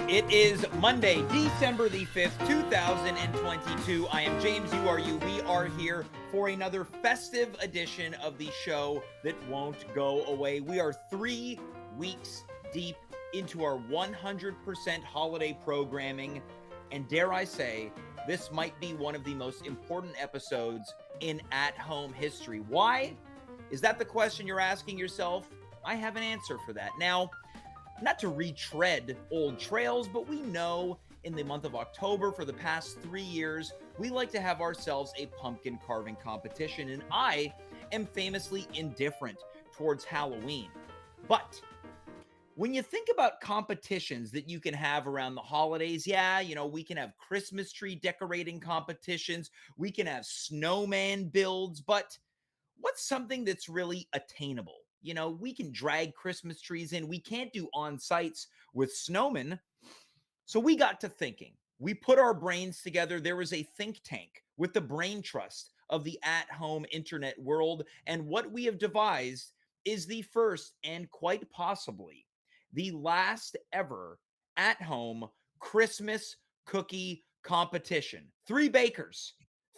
It is Monday, December the 5th, 2022. I am James, you are you. We are here for another festive edition of the show that won't go away. We are 3 weeks deep into our 100% holiday programming, and dare I say, this might be one of the most important episodes in at-home history. Why? Is that the question you're asking yourself? I have an answer for that. Now, not to retread old trails, but we know in the month of October for the past 3 years, we like to have ourselves a pumpkin carving competition, and I am famously indifferent towards Halloween. But when you think about competitions that you can have around the holidays, we can have Christmas tree decorating competitions, we can have snowman builds, but what's something that's really attainable? We can drag Christmas trees in. We can't do on-sites with snowmen. So we got to thinking. We put our brains together. There was a think tank with the brain trust of the at-home internet world. And what we have devised is the first and quite possibly the last ever at-home Christmas cookie competition. 3 bakers,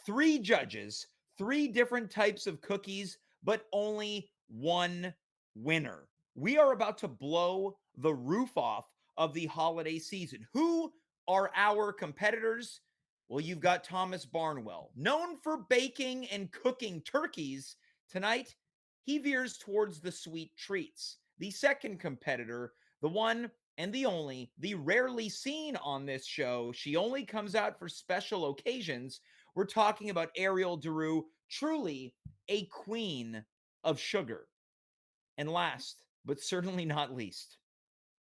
3 judges, 3 different types of cookies, but only one winner. We are about to blow the roof off of the holiday season. Who are our competitors? Well, you've got Thomas Barnwell, known for baking and cooking turkeys. Tonight, he veers towards the sweet treats. The second competitor, the one and the only, the rarely seen on this show, she only comes out for special occasions. We're talking about Ariel, truly a queen of sugar. And last, but certainly not least,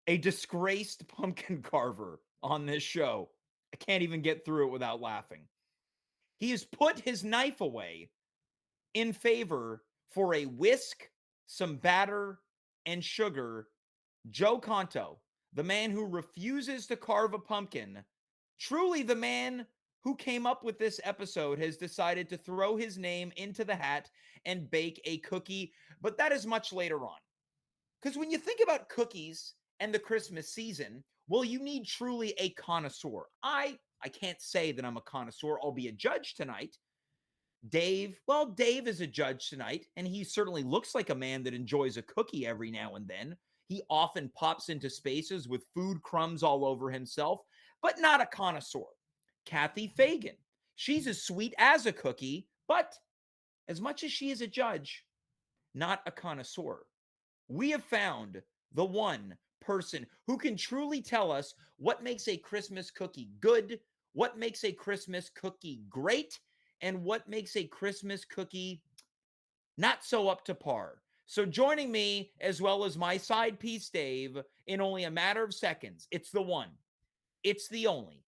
a disgraced pumpkin carver on this show. I can't even get through it without laughing. He has put his knife away in favor for a whisk, some batter, and sugar. Joe Conto, the man who refuses to carve a pumpkin, truly the man who came up with this episode, has decided to throw his name into the hat and bake a cookie, but that is much later on. Because when you think about cookies and the Christmas season, well, you need truly a connoisseur. I can't say that I'm a connoisseur. I'll be a judge tonight. Dave is a judge tonight, and he certainly looks like a man that enjoys a cookie every now and then. He often pops into spaces with food crumbs all over himself, but not a connoisseur. Cathy Fagan, she's as sweet as a cookie, but as much as she is a judge, not a connoisseur. We have found the one person who can truly tell us what makes a Christmas cookie good, what makes a Christmas cookie great, and what makes a Christmas cookie not so up to par. So joining me, as well as my side piece, Dave, in only a matter of seconds, it's the one, it's the only.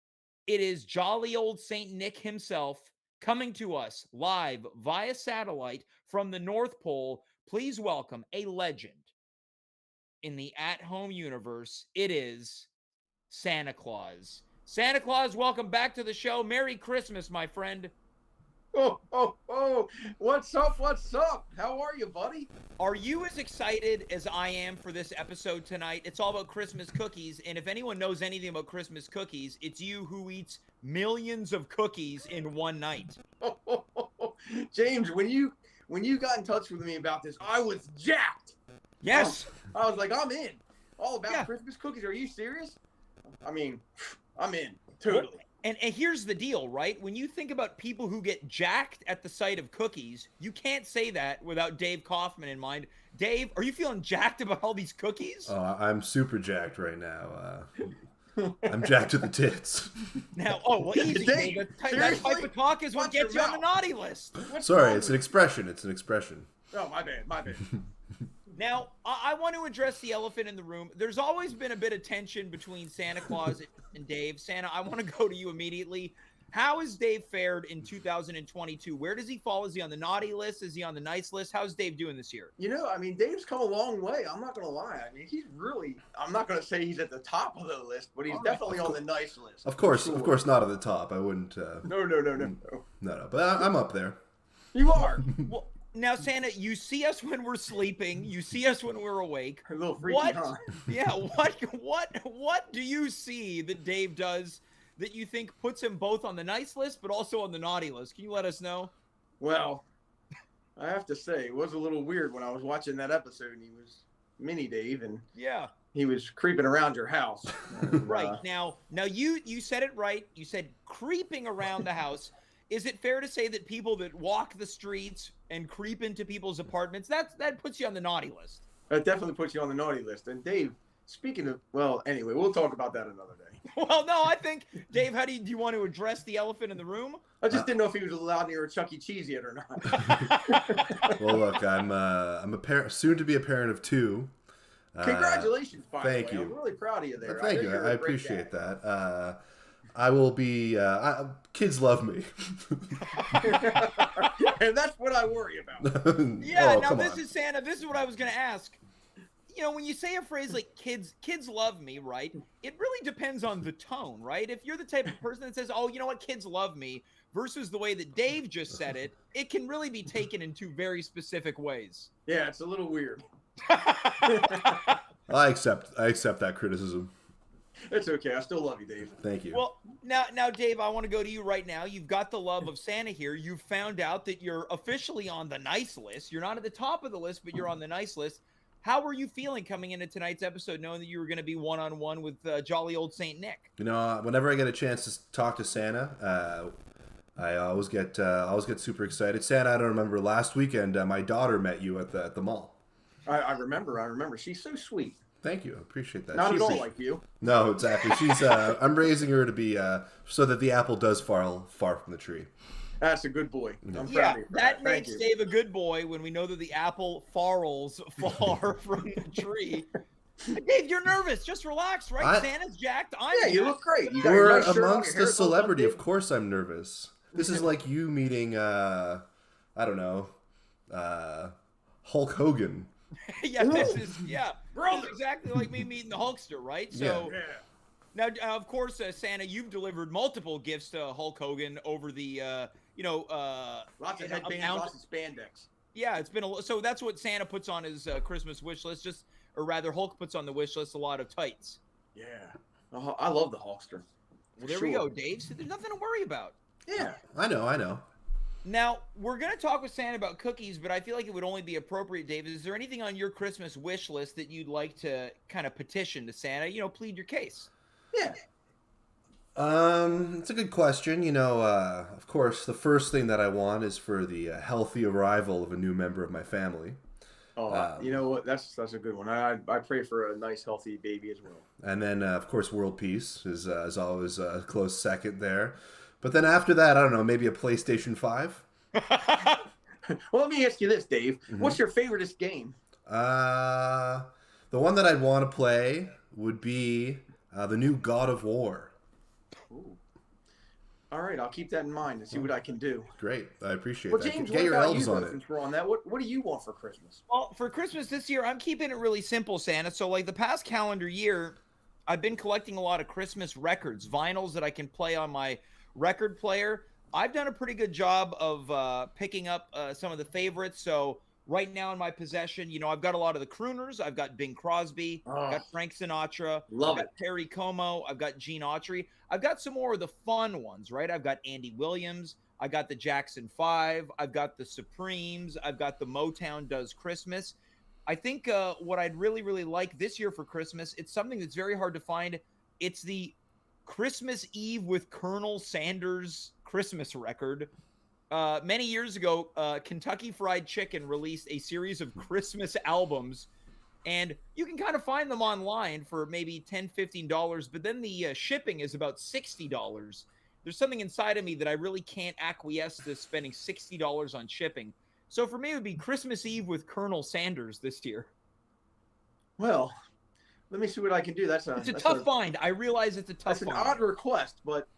It is jolly old Saint Nick himself coming to us live via satellite from the North Pole. Please welcome a legend in the at-home universe. It is Santa Claus. Santa Claus, welcome back to the show. Merry Christmas, my friend. Oh, what's up? How are you, buddy? Are you as excited as I am for this episode tonight? It's all about Christmas cookies, and if anyone knows anything about Christmas cookies, it's you who eats millions of cookies in one night. James, when you got in touch with me about this, I was jacked. Yes. I was like, I'm in. All about Christmas cookies. Are you serious? I mean, I'm in. Totally. Well, and here's the deal, right? When you think about people who get jacked at the sight of cookies, you can't say that without Dave Kaufman in mind. Dave, are you feeling jacked about all these cookies? I'm super jacked right now. I'm jacked to the tits. Now, easy, Dave. That type of talk is what gets you on the naughty list. Sorry, it's an expression. Oh, my bad. Now, I want to address the elephant in the room. There's always been a bit of tension between Santa Claus and Dave. Santa, I want to go to you immediately. How has Dave fared in 2022? Where does he fall? Is he on the naughty list? Is he on the nice list? How's Dave doing this year? Dave's come a long way. I'm not going to lie. I'm not going to say he's at the top of the list, but he's definitely on the nice list. Of course not at the top. I wouldn't. No. No, but I'm up there. You are. Well, Now, Santa, you see us when we're sleeping. You see us when we're awake. A little freaky, What? huh? Yeah. What do you see that Dave does that you think puts him both on the nice list, but also on the naughty list? Can you let us know? Well, I have to say, it was a little weird when I was watching that episode and he was Mini Dave and Yeah. he was creeping around your house. And, Right. Now you said it right. You said creeping around the house. Is it fair to say that people that walk the streets and creep into people's apartments, that puts you on the naughty list? That definitely puts you on the naughty list. And Dave, speaking of, well, anyway, we'll talk about that another day. Well, no, I think, Dave, do you want to address the elephant in the room? I just didn't know if he was allowed near a Chuck E. Cheese yet or not. Well, look, I'm a parent, soon to be a parent of 2. Congratulations, by thank the way. you. I'm really proud of you there. Thank know you. you're I a great appreciate dad. that. I will be. Kids love me. And that's what I worry about. Yeah. Oh, Now come this on. is Santa. This is what I was going to ask. You know, when you say a phrase like kids love me, right? It really depends on the tone, right? If you're the type of person that says, "Oh, you know what, kids love me," versus the way that Dave just said it, it can really be taken in 2 very specific ways. Yeah, it's a little weird. I accept that criticism. It's okay. I still love you, Dave. Thank you. Well, now, Dave, I want to go to you right now. You've got the love of Santa here. You've found out that you're officially on the nice list. You're not at the top of the list, but you're on the nice list. How were you feeling coming into tonight's episode, knowing that you were going to be one-on-one with jolly old Saint Nick? You know, whenever I get a chance to talk to Santa, I always get super excited. Santa, I don't remember last weekend. My daughter met you at the mall. I remember. She's so sweet. Thank you. I appreciate that. Not at all like you. No, exactly. She's. I'm raising her to be so that the apple does fall far from the tree. That's a good boy. I'm proud Yeah, of you for that Thank makes you. Dave a good boy when we know that the apple falls far from the tree. Dave, you're nervous. Just relax, right? Santa's jacked. Yeah, you look great. You got We're your nice shirt on, amongst your the hair's all done, celebrity. Dave. Of course, I'm nervous. This is like you meeting, I don't know, Hulk Hogan. Yeah, this is Brother. exactly like me meeting the Hulkster, right? So Yeah. now, of course, Santa, you've delivered multiple gifts to Hulk Hogan over the, Lots of headbands, lots of spandex. Yeah, it's been so that's what Santa puts on his Christmas wish list, or rather, Hulk puts on the wish list a lot of tights. Yeah. I love the Hulkster. Well, there we go, Dave. So there's nothing to worry about. Yeah. I know. Now, we're going to talk with Santa about cookies, but I feel like it would only be appropriate, Dave. Is there anything on your Christmas wish list that you'd like to kind of petition to Santa? Plead your case. Yeah. It's a good question. Of course, the first thing that I want is for the healthy arrival of a new member of my family. Oh, you know what? That's a good one. I pray for a nice, healthy baby as well. And then, of course, world peace is always a close second there. But then after that, I don't know, maybe a PlayStation 5? Well, let me ask you this, Dave. Mm-hmm. What's your favoriteest game? The one that I'd want to play would be the new God of War. Ooh. All right, I'll keep that in mind and see what I can do. Great. I appreciate Well, that. James, Get what your about elves you, on though, it. since we're on that? What do you want for Christmas? Well, for Christmas this year, I'm keeping it really simple, Santa. So, like the past calendar year, I've been collecting a lot of Christmas records, vinyls that I can play on my record player. I've done a pretty good job of picking up some of the favorites. So right now in my possession, I've got a lot of the crooners. I've got Bing Crosby. I've got Frank Sinatra. Love I've got Perry Como. I've got Gene Autry. I've got some more of the fun ones, right? I've got Andy Williams. I got the Jackson 5. I've got the Supremes. I've got the Motown Does Christmas. I think what I'd really, really like this year for Christmas, it's something that's very hard to find. It's the Christmas Eve with Colonel Sanders Christmas record. Many years ago, Kentucky Fried Chicken released a series of Christmas albums, and you can kind of find them online for maybe $10, $15, but then the shipping is about $60. There's something inside of me that I really can't acquiesce to spending $60 on shipping. So for me, it would be Christmas Eve with Colonel Sanders this year. Well, let me see what I can do. It's a tough find. I realize it's a tough That's an find. odd request, but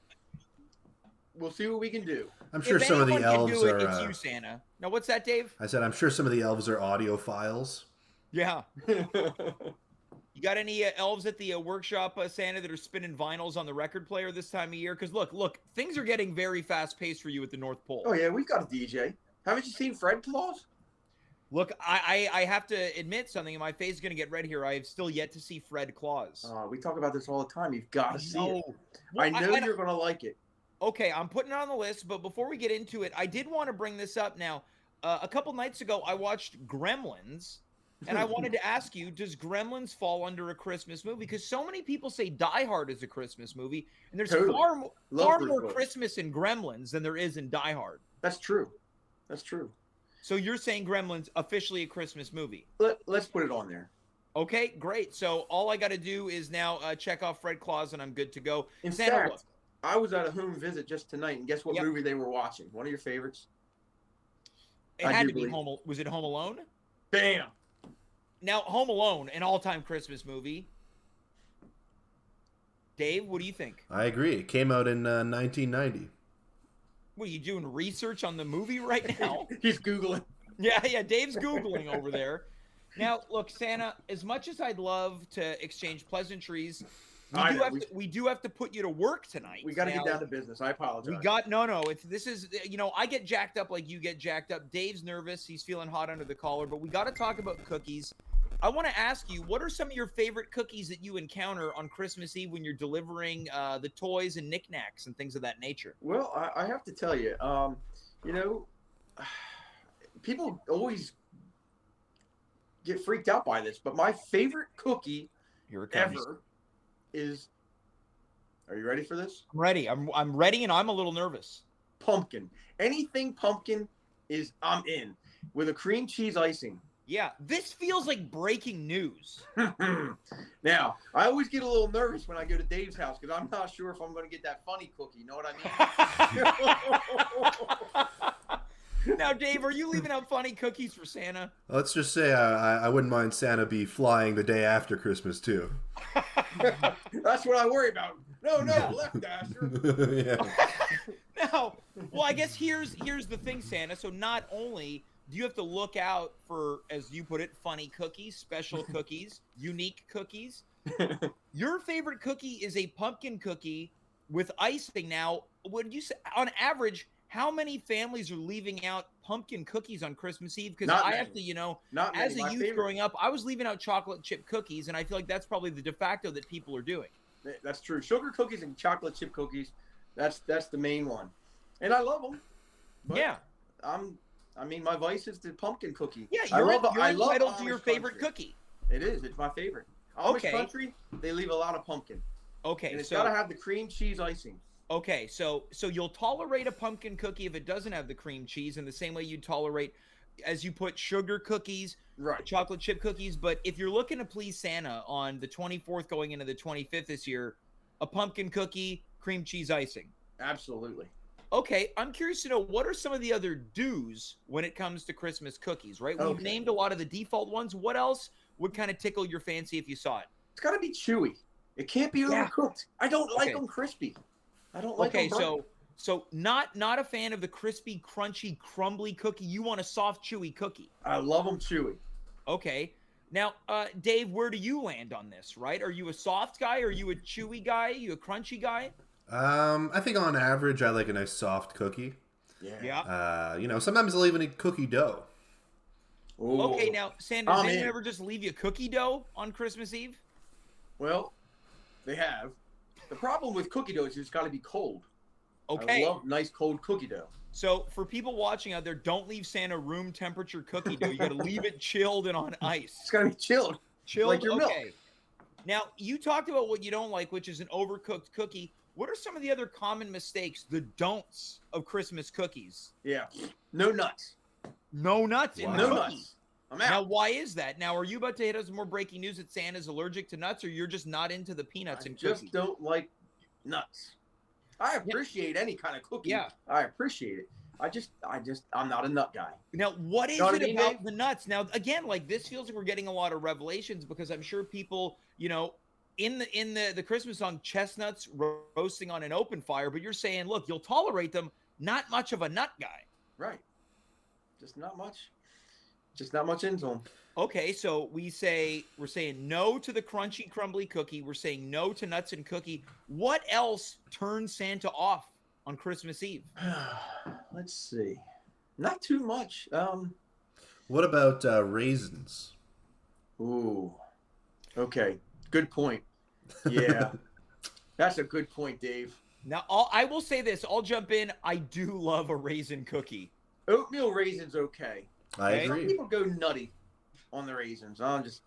we'll see what we can do. I'm sure If some of the anyone can elves do it, are. it's you, Santa. Now, what's that, Dave? I said, I'm sure some of the elves are audiophiles. Yeah. You got any elves at the workshop, Santa, that are spinning vinyls on the record player this time of year? Because look, things are getting very fast paced for you at the North Pole. Oh yeah, we've got a DJ. Haven't you seen Fred Claus? Look, I have to admit something, and my face is going to get red here. I have still yet to see Fred Claus. We talk about this all the time. You've got to see it. Well, I know you're going to like it. Okay, I'm putting it on the list, but before we get into it, I did want to bring this up now. A couple nights ago, I watched Gremlins, and I wanted to ask you, does Gremlins fall under a Christmas movie? Because so many people say Die Hard is a Christmas movie, and there's far more Christmas in Gremlins than there is in Die Hard. That's true. That's true. So you're saying Gremlins officially a Christmas movie? Let's put it on there. Okay, great. So all I got to do is now check off Fred Claus, and I'm good to go. In fact, I was at a home visit just tonight, and guess what movie they were watching? One of your favorites? It had to be Home. Was it Home Alone? Bam. Now, Home Alone, an all-time Christmas movie. Dave, what do you think? I agree. It came out in 1990. What, are you doing research on the movie right now? He's Googling. Yeah, Dave's Googling over there. Now, look, Santa, as much as I'd love to exchange pleasantries, we do have to put you to work tonight. We got to get down to business. I apologize. This is, I get jacked up like you get jacked up. Dave's nervous. He's feeling hot under the collar, but we got to talk about cookies. I want to ask you, what are some of your favorite cookies that you encounter on Christmas Eve when you're delivering the toys and knickknacks and things of that nature? Well, I have to tell you, people always get freaked out by this, but my favorite cookie ever is, are you ready for this? I'm ready. I'm ready, and I'm a little nervous. Pumpkin. Anything pumpkin I'm in, with a cream cheese icing. Yeah, this feels like breaking news. Now, I always get a little nervous when I go to Dave's house because I'm not sure if I'm going to get that funny cookie. You know what I mean? Now, Dave, are you leaving out funny cookies for Santa? Let's just say I wouldn't mind Santa be flying the day after Christmas, too. That's what I worry about. No, left dasher. Yeah. Now, well, I guess here's the thing, Santa. So not only do you have to look out for, as you put it, funny cookies, special cookies, unique cookies? Your favorite cookie is a pumpkin cookie with icing. Now, would you say, on average, how many families are leaving out pumpkin cookies on Christmas Eve? Because I have to, as a youth growing up, I was leaving out chocolate chip cookies, and I feel like that's probably the de facto that people are doing. That's true. Sugar cookies and chocolate chip cookies, that's the main one. And I love them. Yeah. My vice is the pumpkin cookie. Yeah, you're entitled to your favorite cookie. It is. It's my favorite. Amish country, they leave a lot of pumpkin. Okay, and it's got to have the cream cheese icing. Okay, so you'll tolerate a pumpkin cookie if it doesn't have the cream cheese in the same way you'd tolerate, as you put, sugar cookies, right, chocolate chip cookies. But if you're looking to please Santa on the 24th going into the 25th this year, a pumpkin cookie, cream cheese icing. Absolutely. Okay, I'm curious to know, what are some of the other do's when it comes to Christmas cookies, right? We've named a lot of the default ones. What else would kind of tickle your fancy if you saw it? It's got to be chewy. It can't be overcooked. I don't like them crispy. I don't like them burnt. So not a fan of the crispy, crunchy, crumbly cookie. You want a soft, chewy cookie. I love them chewy. Okay. Now, Dave, where do you land on this, right? Are you a soft guy? Are you a chewy guy? Are you a crunchy guy? I think on average, I like a nice soft cookie. Yeah. Sometimes I'll even eat cookie dough. Ooh. Okay, now, Sanders, did anyone ever just leave you cookie dough on Christmas Eve? Well, they have. The problem with cookie dough is it's got to be cold. Okay. I love nice cold cookie dough. So for people watching out there, don't leave Santa room temperature cookie dough. You got to leave it chilled and on ice. It's got to be chilled. Chilled, like your milk. Now, you talked about what you don't like, which is an overcooked cookie. What are some of the other common mistakes, the don'ts of Christmas cookies? Yeah. No nuts. No nuts in the No cookie. nuts. I'm out. Now, why is that? Now, are you about to hit us more breaking news that Santa's allergic to nuts, or you're just not into the peanuts and cookies? I just don't like nuts. I appreciate any kind of cookie. Yeah. I appreciate it. I'm not a nut guy. Now, what is it about the nuts? Now, again, like, this feels like we're getting a lot of revelations, because I'm sure people, in the Christmas song, chestnuts roasting on an open fire, but you're saying, look, you'll tolerate them, not much of a nut guy. Right. Just not much. Just not much into them. Okay, so we're saying no to the crunchy, crumbly cookie. We're saying no to nuts and cookie. What else turns Santa off on Christmas Eve? Let's see. Not too much. What about raisins? Ooh. Okay. Good point. Yeah. That's a good point, Dave. Now, I will say this. I'll jump in. I do love a raisin cookie. Oatmeal raisins, okay. I Okay. Some agree. people go nutty on the raisins. I'm just,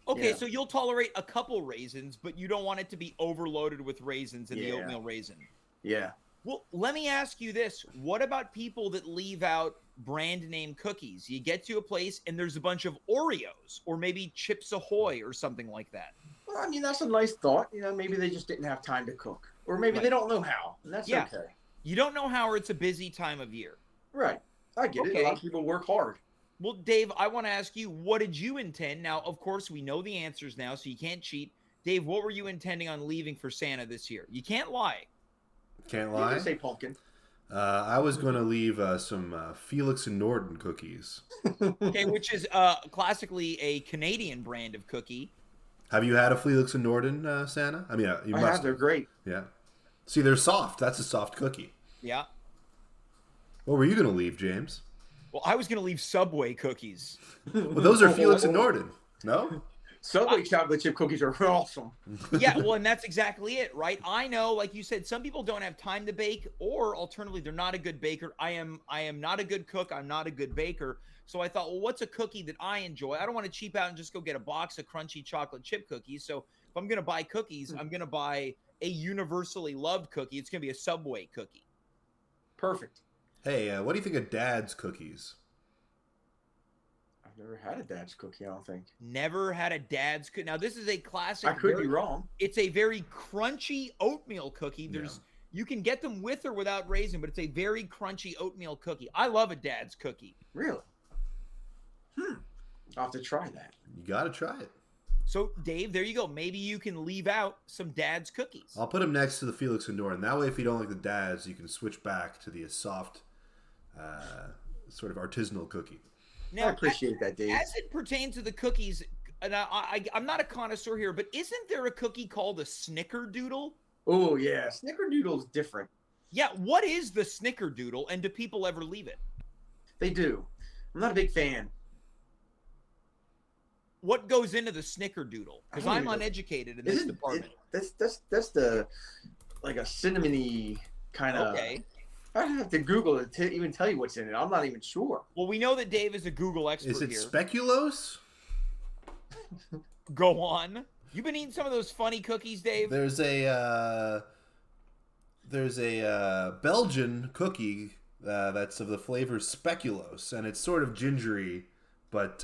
Okay, Yeah. so you'll tolerate a couple raisins, but you don't want it to be overloaded with raisins in the Yeah. oatmeal raisin. Yeah. Well, let me ask you this. What about people that leave out brand name cookies? You get to a place and there's a bunch of Oreos or maybe Chips Ahoy or something like that. Well, I mean, that's a nice thought. Maybe they just didn't have time to cook. Or maybe Right. they don't know how. And that's Yeah. okay. You don't know how, or it's a busy time of year. Right. I get it. A lot of people work hard. Well, Dave, I want to ask you, what did you intend? Now, of course, we know the answers now, so you can't cheat. Dave, what were you intending on leaving for Santa this year? You can't lie. Can't You lie. can say pumpkin. I was going to leave some Felix and Norton cookies. Okay, which is classically a Canadian brand of cookie. Have you had a Felix and Norton, Santa? I mean, you I must. have. They're great. Yeah. See, they're soft. That's a soft cookie. Yeah. What were you going to leave, James? Well, I was going to leave Subway cookies. Well, those are Felix and Norton. No? Subway chocolate chip cookies are awesome. Yeah, well, and that's exactly it, right? I know, like you said, some people don't have time to bake, or alternatively, they're not a good baker. I am not a good cook. I'm not a good baker. So I thought, well, what's a cookie that I enjoy? I don't want to cheap out and just go get a box of crunchy chocolate chip cookies. So if I'm going to buy cookies, I'm going to buy a universally loved cookie. It's going to be a Subway cookie. Perfect. Hey, what do you think of Dad's cookies? I've never had a dad's cookie, I don't think. Never had a Dad's cookie. Now, this is a classic. I could be wrong. It's a very crunchy oatmeal cookie. You can get them with or without raisin, but it's a very crunchy oatmeal cookie. I love a Dad's cookie. Really? I'll have to try that. You got to try it. So, Dave, there you go. Maybe you can leave out some Dad's cookies. I'll put them next to the Felix and Norton. That way, if you don't like the Dad's, you can switch back to the soft, sort of artisanal cookie. Now, I appreciate that, Dave. As it pertains to the cookies, and I'm not a connoisseur here, but isn't there a cookie called a Snickerdoodle? Oh, yeah. Snickerdoodle's different. Yeah, what is the Snickerdoodle, and do people ever leave it? They do. I'm not a big fan. What goes into the Snickerdoodle? Because I'm uneducated in this department. That's the, like a cinnamony kind of. Okay. I'd have to Google it to even tell you what's in it. I'm not even sure. Well, we know that Dave is a Google expert Is it here. speculoos? Go on. You've been eating some of those funny cookies, Dave? There's a Belgian cookie that's of the flavor speculoos, and it's sort of gingery, but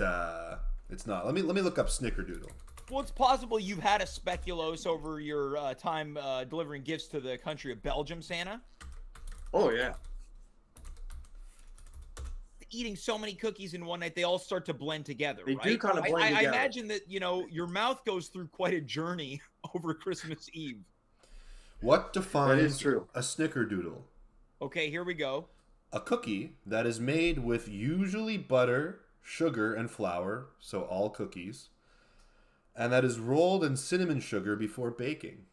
it's not. Let me look up Snickerdoodle. Well, it's possible you've had a speculoos over your time delivering gifts to the country of Belgium, Santa. Oh, yeah. Eating so many cookies in one night, they all start to blend together, They right? do kind of blend I together. imagine that, your mouth goes through quite a journey over Christmas Eve. What defines That is true. a Snickerdoodle? Okay, here we go. A cookie that is made with usually butter, sugar, and flour, so all cookies, and that is rolled in cinnamon sugar before baking.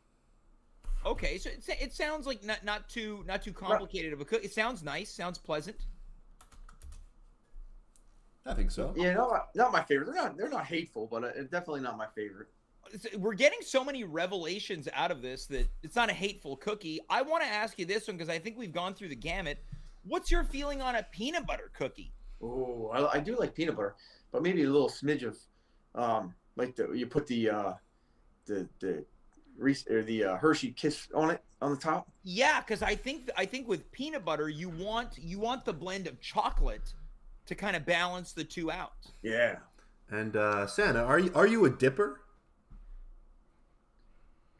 Okay, so it sounds like not too complicated of a cook. It sounds nice, sounds pleasant. I think so. Yeah, not my favorite. They're not hateful, but it's definitely not my favorite. We're getting so many revelations out of this that it's not a hateful cookie. I want to ask you this one because I think we've gone through the gamut. What's your feeling on a peanut butter cookie? Oh, I do like peanut butter, but maybe a little smidge of, like you put the Hershey Kiss on it on the top. Yeah, because I think with peanut butter you want the blend of chocolate to kind of balance the two out. Yeah. And Santa, are you a dipper?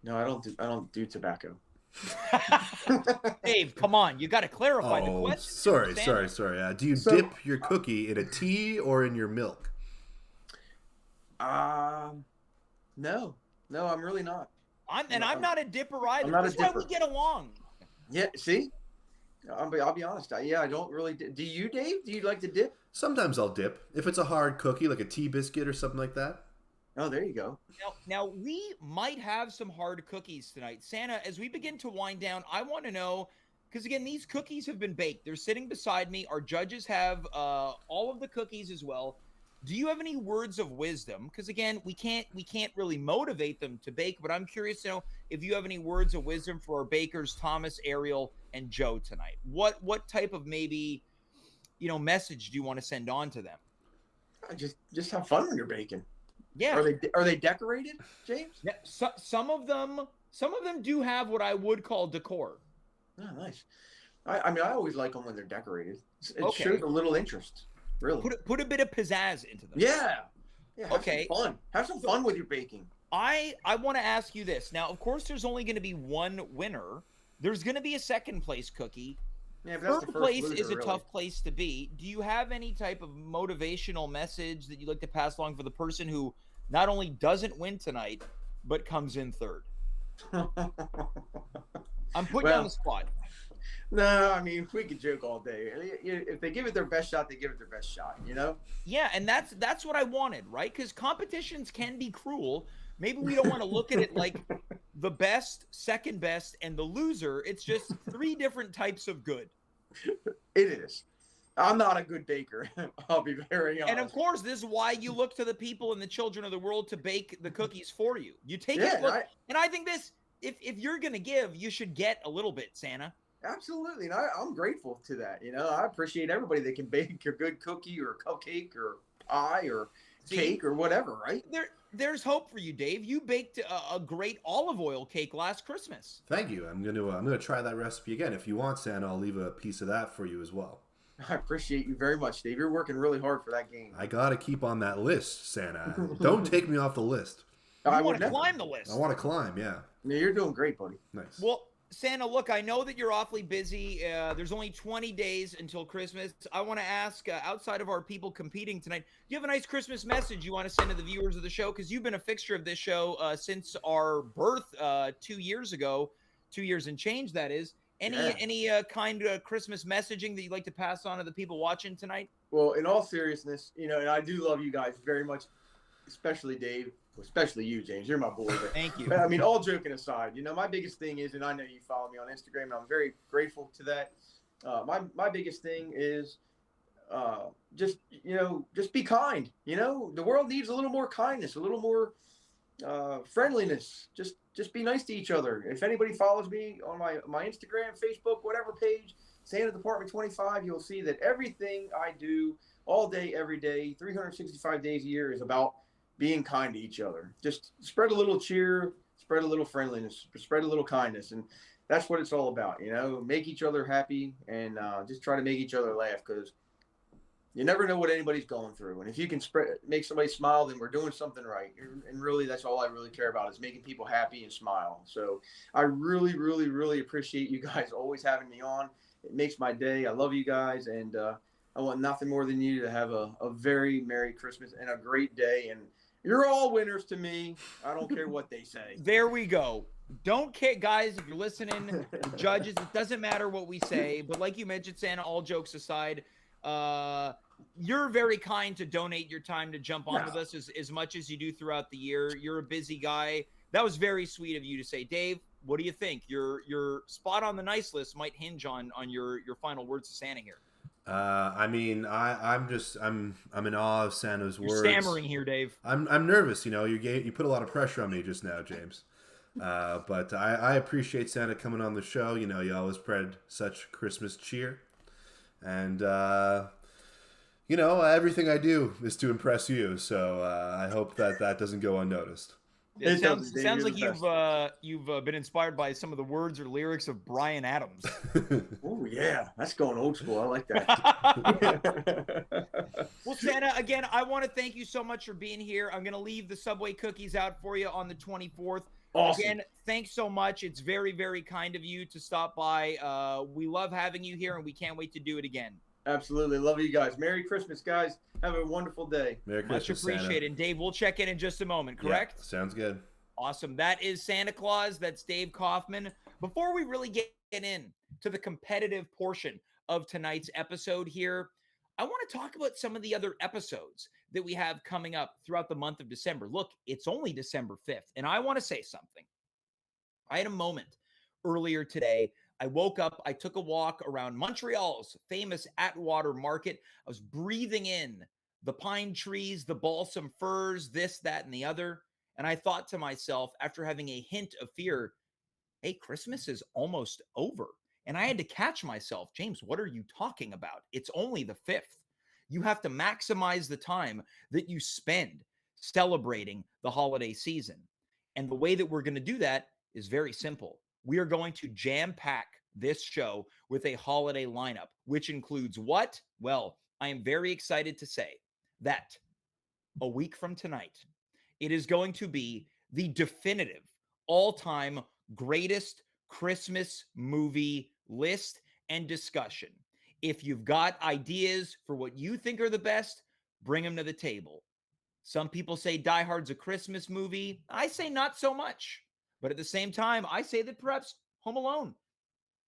No, I don't do tobacco. Dave, come on, you got to clarify the question. Sorry. Do you dip your cookie in a tea or in your milk? No, I'm really not. I'm not a dipper either. I'm not a That's why dipper. we get along. Yeah, see, I'll be honest. I don't really. Do you, Dave? Do you like to dip? Sometimes I'll dip if it's a hard cookie, like a tea biscuit or something like that. Oh, there you go. Now we might have some hard cookies tonight, Santa. As we begin to wind down, I want to know, because again, these cookies have been baked. They're sitting beside me. Our judges have all of the cookies as well. Do you have any words of wisdom? Because again, we can't really motivate them to bake, but I'm curious to know if you have any words of wisdom for our bakers, Thomas, Ariel, and Joe tonight. What type of maybe message do you want to send on to them? Just have fun when you're baking. Yeah. Are they decorated, James? Yeah. Some of them do have what I would call decor. Oh, nice. I mean, I always like them when they're decorated. It Okay. shows a little interest. Really. Put a bit of pizzazz into them. Yeah. Have Okay. some fun. Have some fun with your baking. I want to ask you this. Now, of course, there's only going to be one winner. There's going to be a second place cookie. Yeah, but that's Third the first place loser, is a really. tough place to be. Do you have any type of motivational message that you'd like to pass along for the person who not only doesn't win tonight, but comes in third? I'm putting you on the spot. No, I mean, we could joke all day. If they give it their best shot, they give it their best shot, Yeah, and that's what I wanted, right? Because competitions can be cruel. Maybe we don't want to look at it like the best, second best, and the loser. It's just three different types of good. It is. I'm not a good baker. I'll be very honest. And of course, this is why you look to the people and the children of the world to bake the cookies for you. You take a look, and I think this, if you're going to give, you should get a little bit, Santa. Absolutely. And I'm grateful to that. I appreciate everybody that can bake a good cookie or a cupcake or pie or cake or whatever, right? There's hope for you, Dave. You baked a great olive oil cake last Christmas. Thank you. I'm gonna try that recipe again. If you want, Santa, I'll leave a piece of that for you as well. I appreciate you very much, Dave. You're working really hard for that game. I gotta keep on that list, Santa. Don't take me off the list. I want to climb the list. I want to climb, yeah. Yeah, you're doing great, buddy. Nice. Well, Santa, look, I know that you're awfully busy. There's only 20 days until Christmas. I want to ask, outside of our people competing tonight, do you have a nice Christmas message you want to send to the viewers of the show? Because you've been a fixture of this show since our birth 2 years ago, 2 years and change, that is. Any kind of Christmas messaging that you'd like to pass on to the people watching tonight? Well, in all seriousness, and I do love you guys very much, especially Dave. Especially you, James. You're my boy. Thank you. But, I mean, all joking aside, my biggest thing is, and I know you follow me on Instagram, and I'm very grateful to that. My biggest thing is just be kind. The world needs a little more kindness, a little more friendliness. Just be nice to each other. If anybody follows me on my Instagram, Facebook, whatever page, Santa Department 25, you'll see that everything I do all day, every day, 365 days a year is about being kind to each other. Just spread a little cheer, spread a little friendliness, spread a little kindness. And that's what it's all about, make each other happy and just try to make each other laugh, because you never know what anybody's going through. And if you can make somebody smile, then we're doing something right. And really, that's all I really care about, is making people happy and smile. So I really, really, really appreciate you guys always having me on. It makes my day. I love you guys. And I want nothing more than you to have a very Merry Christmas and a great day. And you're all winners to me. I don't care what they say. There we go. Don't care, guys, if you're listening, the judges, it doesn't matter what we say. But like you mentioned, Santa, all jokes aside, you're very kind to donate your time to jump on with us as much as you do throughout the year. You're a busy guy. That was very sweet of you to say. Dave, what do you think? Your spot on the nice list might hinge on your final words to Santa here. I mean, I'm in awe of Santa's words. You're stammering here, Dave. I'm nervous. You put a lot of pressure on me just now, James. But I appreciate Santa coming on the show. You always spread such Christmas cheer, and everything I do is to impress you. So I hope that doesn't go unnoticed. It sounds like you've been inspired by some of the words or lyrics of Bryan Adams. Oh yeah, that's going old school. I like that. Well, Santa, again, I want to thank you so much for being here. I'm going to leave the Subway cookies out for you on the 24th. Awesome. Again, thanks so much. It's very, very kind of you to stop by. We love having you here, and we can't wait to do it again. Absolutely. Love you guys. Merry Christmas, guys. Have a wonderful day. Merry Christmas, much appreciated. Santa. And Dave, we'll check in just a moment, correct? Yeah, sounds good. Awesome. That is Santa Claus. That's Dave Kaufman. Before we really get in to the competitive portion of tonight's episode here, I want to talk about some of the other episodes that we have coming up throughout the month of December. Look, it's only December 5th, and I want to say something. I had a moment earlier today I woke up, I took a walk around Montreal's famous Atwater Market. I was breathing in the pine trees, the balsam firs, this, that, and the other. And I thought to myself, after having a hint of fear, hey, Christmas is almost over. And I had to catch myself. James, what are you talking about? It's only the 5th. You have to maximize the time that you spend celebrating the holiday season. And the way that we're going to do that is very simple. We are going to jam pack this show with a holiday lineup, which includes what? Well, I am very excited to say that a week from tonight, it is going to be the definitive all-time greatest Christmas movie list and discussion. If you've got ideas for what you think are the best, bring them to the table. Some people say Die Hard's a Christmas movie. I say not so much. But at the same time, I say that perhaps Home Alone,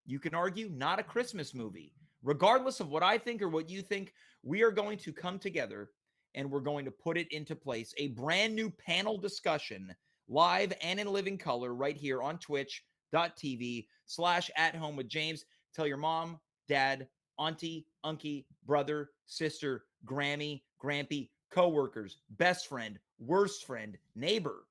you can argue, not a Christmas movie. Regardless of what I think or what you think, we are going to come together and we're going to put it into place. A brand new panel discussion, live and in living color, right here on twitch.tv/@home-with-James. Tell your mom, dad, auntie, unkie, brother, sister, Grammy, Grampy, coworkers, best friend, worst friend, neighbor.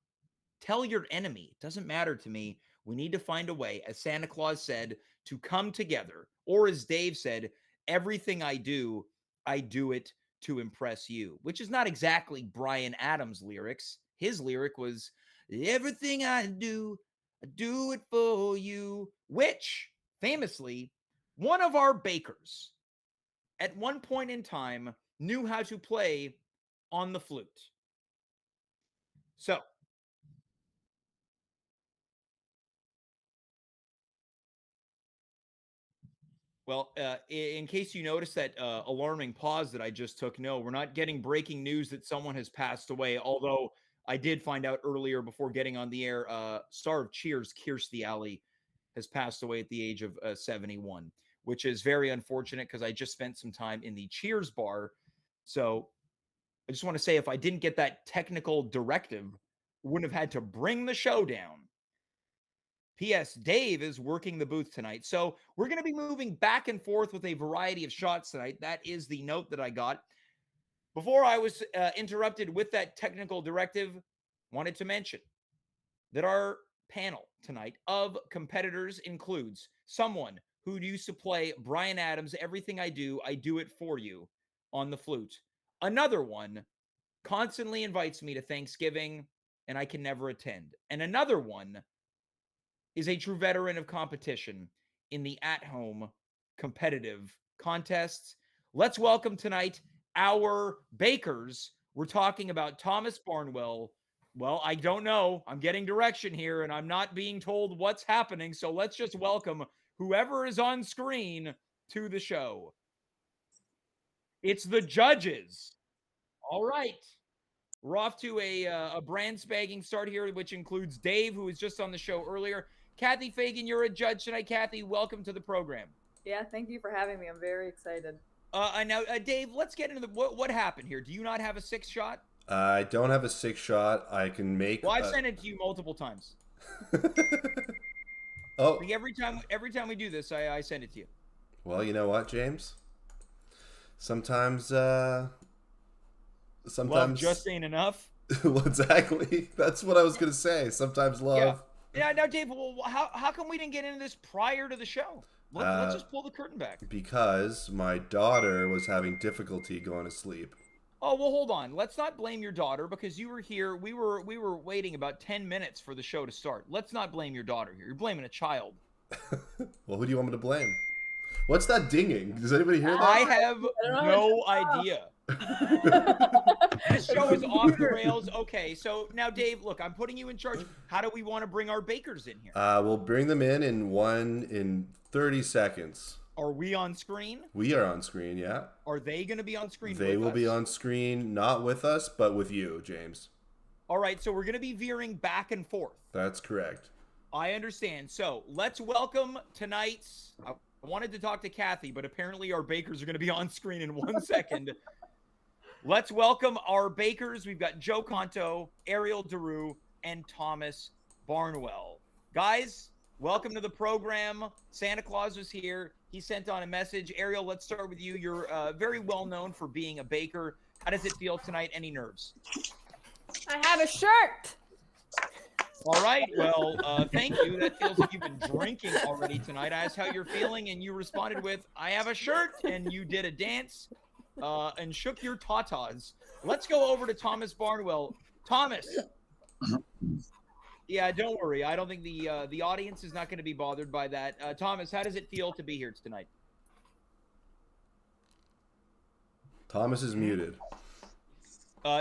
Tell your enemy. It doesn't matter to me. We need to find a way, as Santa Claus said, to come together. Or as Dave said, everything I do it to impress you, which is not exactly Bryan Adams' lyrics. His lyric was, everything I do it for you, which famously, one of our bakers at one point in time knew how to play on the flute. So, well, in case you noticed that alarming pause that I just took, no, we're not getting breaking news that someone has passed away. Although I did find out earlier before getting on the air, star of Cheers, Kirstie Alley, has passed away at the age of 71, which is very unfortunate because I just spent some time in the Cheers bar. So I just want to say, if I didn't get that technical directive, wouldn't have had to bring the show down. P.S. Dave is working the booth tonight. So we're going to be moving back and forth with a variety of shots tonight. That is the note that I got. Before I was interrupted with that technical directive, wanted to mention that our panel tonight of competitors includes someone who used to play Bryan Adams' Everything I Do It For You on the flute. Another one constantly invites me to Thanksgiving, and I can never attend. And another one is a true veteran of competition in the at-home competitive contests. Let's welcome tonight our bakers. We're talking about Thomas Barnwell. Well, I don't know. I'm getting direction here, and I'm not being told what's happening. So let's just welcome whoever is on screen to the show. It's the judges. All right. We're off to a brand spanking start here, which includes Dave, who was just on the show earlier. Cathy Fagan, you're a judge tonight. Cathy, welcome to the program. Yeah, thank you for having me. I'm very excited. Now, Dave, let's get into what happened here. Do you not have a 6 shot? I don't have a 6 shot. I can make. Well, I've sent it to you multiple times. Oh. Like every time we do this, I send it to you. Well, you know what, James? Sometimes love just ain't enough. Well, exactly. That's what I was gonna say. Sometimes love. Yeah. Now, Dave, well, how come we didn't get into this prior to the show? Let's just pull the curtain back. Because my daughter was having difficulty going to sleep. Oh, well, hold on. Let's not blame your daughter because you were here. We were waiting about 10 minutes for the show to start. Let's not blame your daughter here. You're blaming a child. Well, who do you want me to blame? What's that dinging? Does anybody hear that? I have no idea. This show is off the rails. Okay, so now, Dave, look, I'm putting you in charge. How do we want to bring our bakers in here? We'll bring them in 30 seconds. Are we on screen? We are on screen, yeah. Are they going to be on screen They will be on screen, not with us, but with you, James. All right, so we're going to be veering back and forth. That's correct. I understand. So let's welcome tonight's... I wanted to talk to Cathy, but apparently our bakers are going to be on screen in 1 second. Let's welcome our bakers. We've got Joe Conto, Ariel, and Thomas Barnwell. Guys, Welcome to the program. Santa Claus was here. He sent on a message. Ariel, let's start with you. You're very well known for being a baker. How does it feel tonight? Any nerves? I have a shirt. All right. Well, thank you. That feels like you've been drinking already tonight. I asked how you're feeling, and you responded with, I have a shirt, and you did a dance and shook your tatas. Let's go over to Thomas Barnwell. Thomas. Yeah, don't worry. I don't think the audience is not going to be bothered by that. Thomas, how does it feel to be here tonight? Thomas is muted.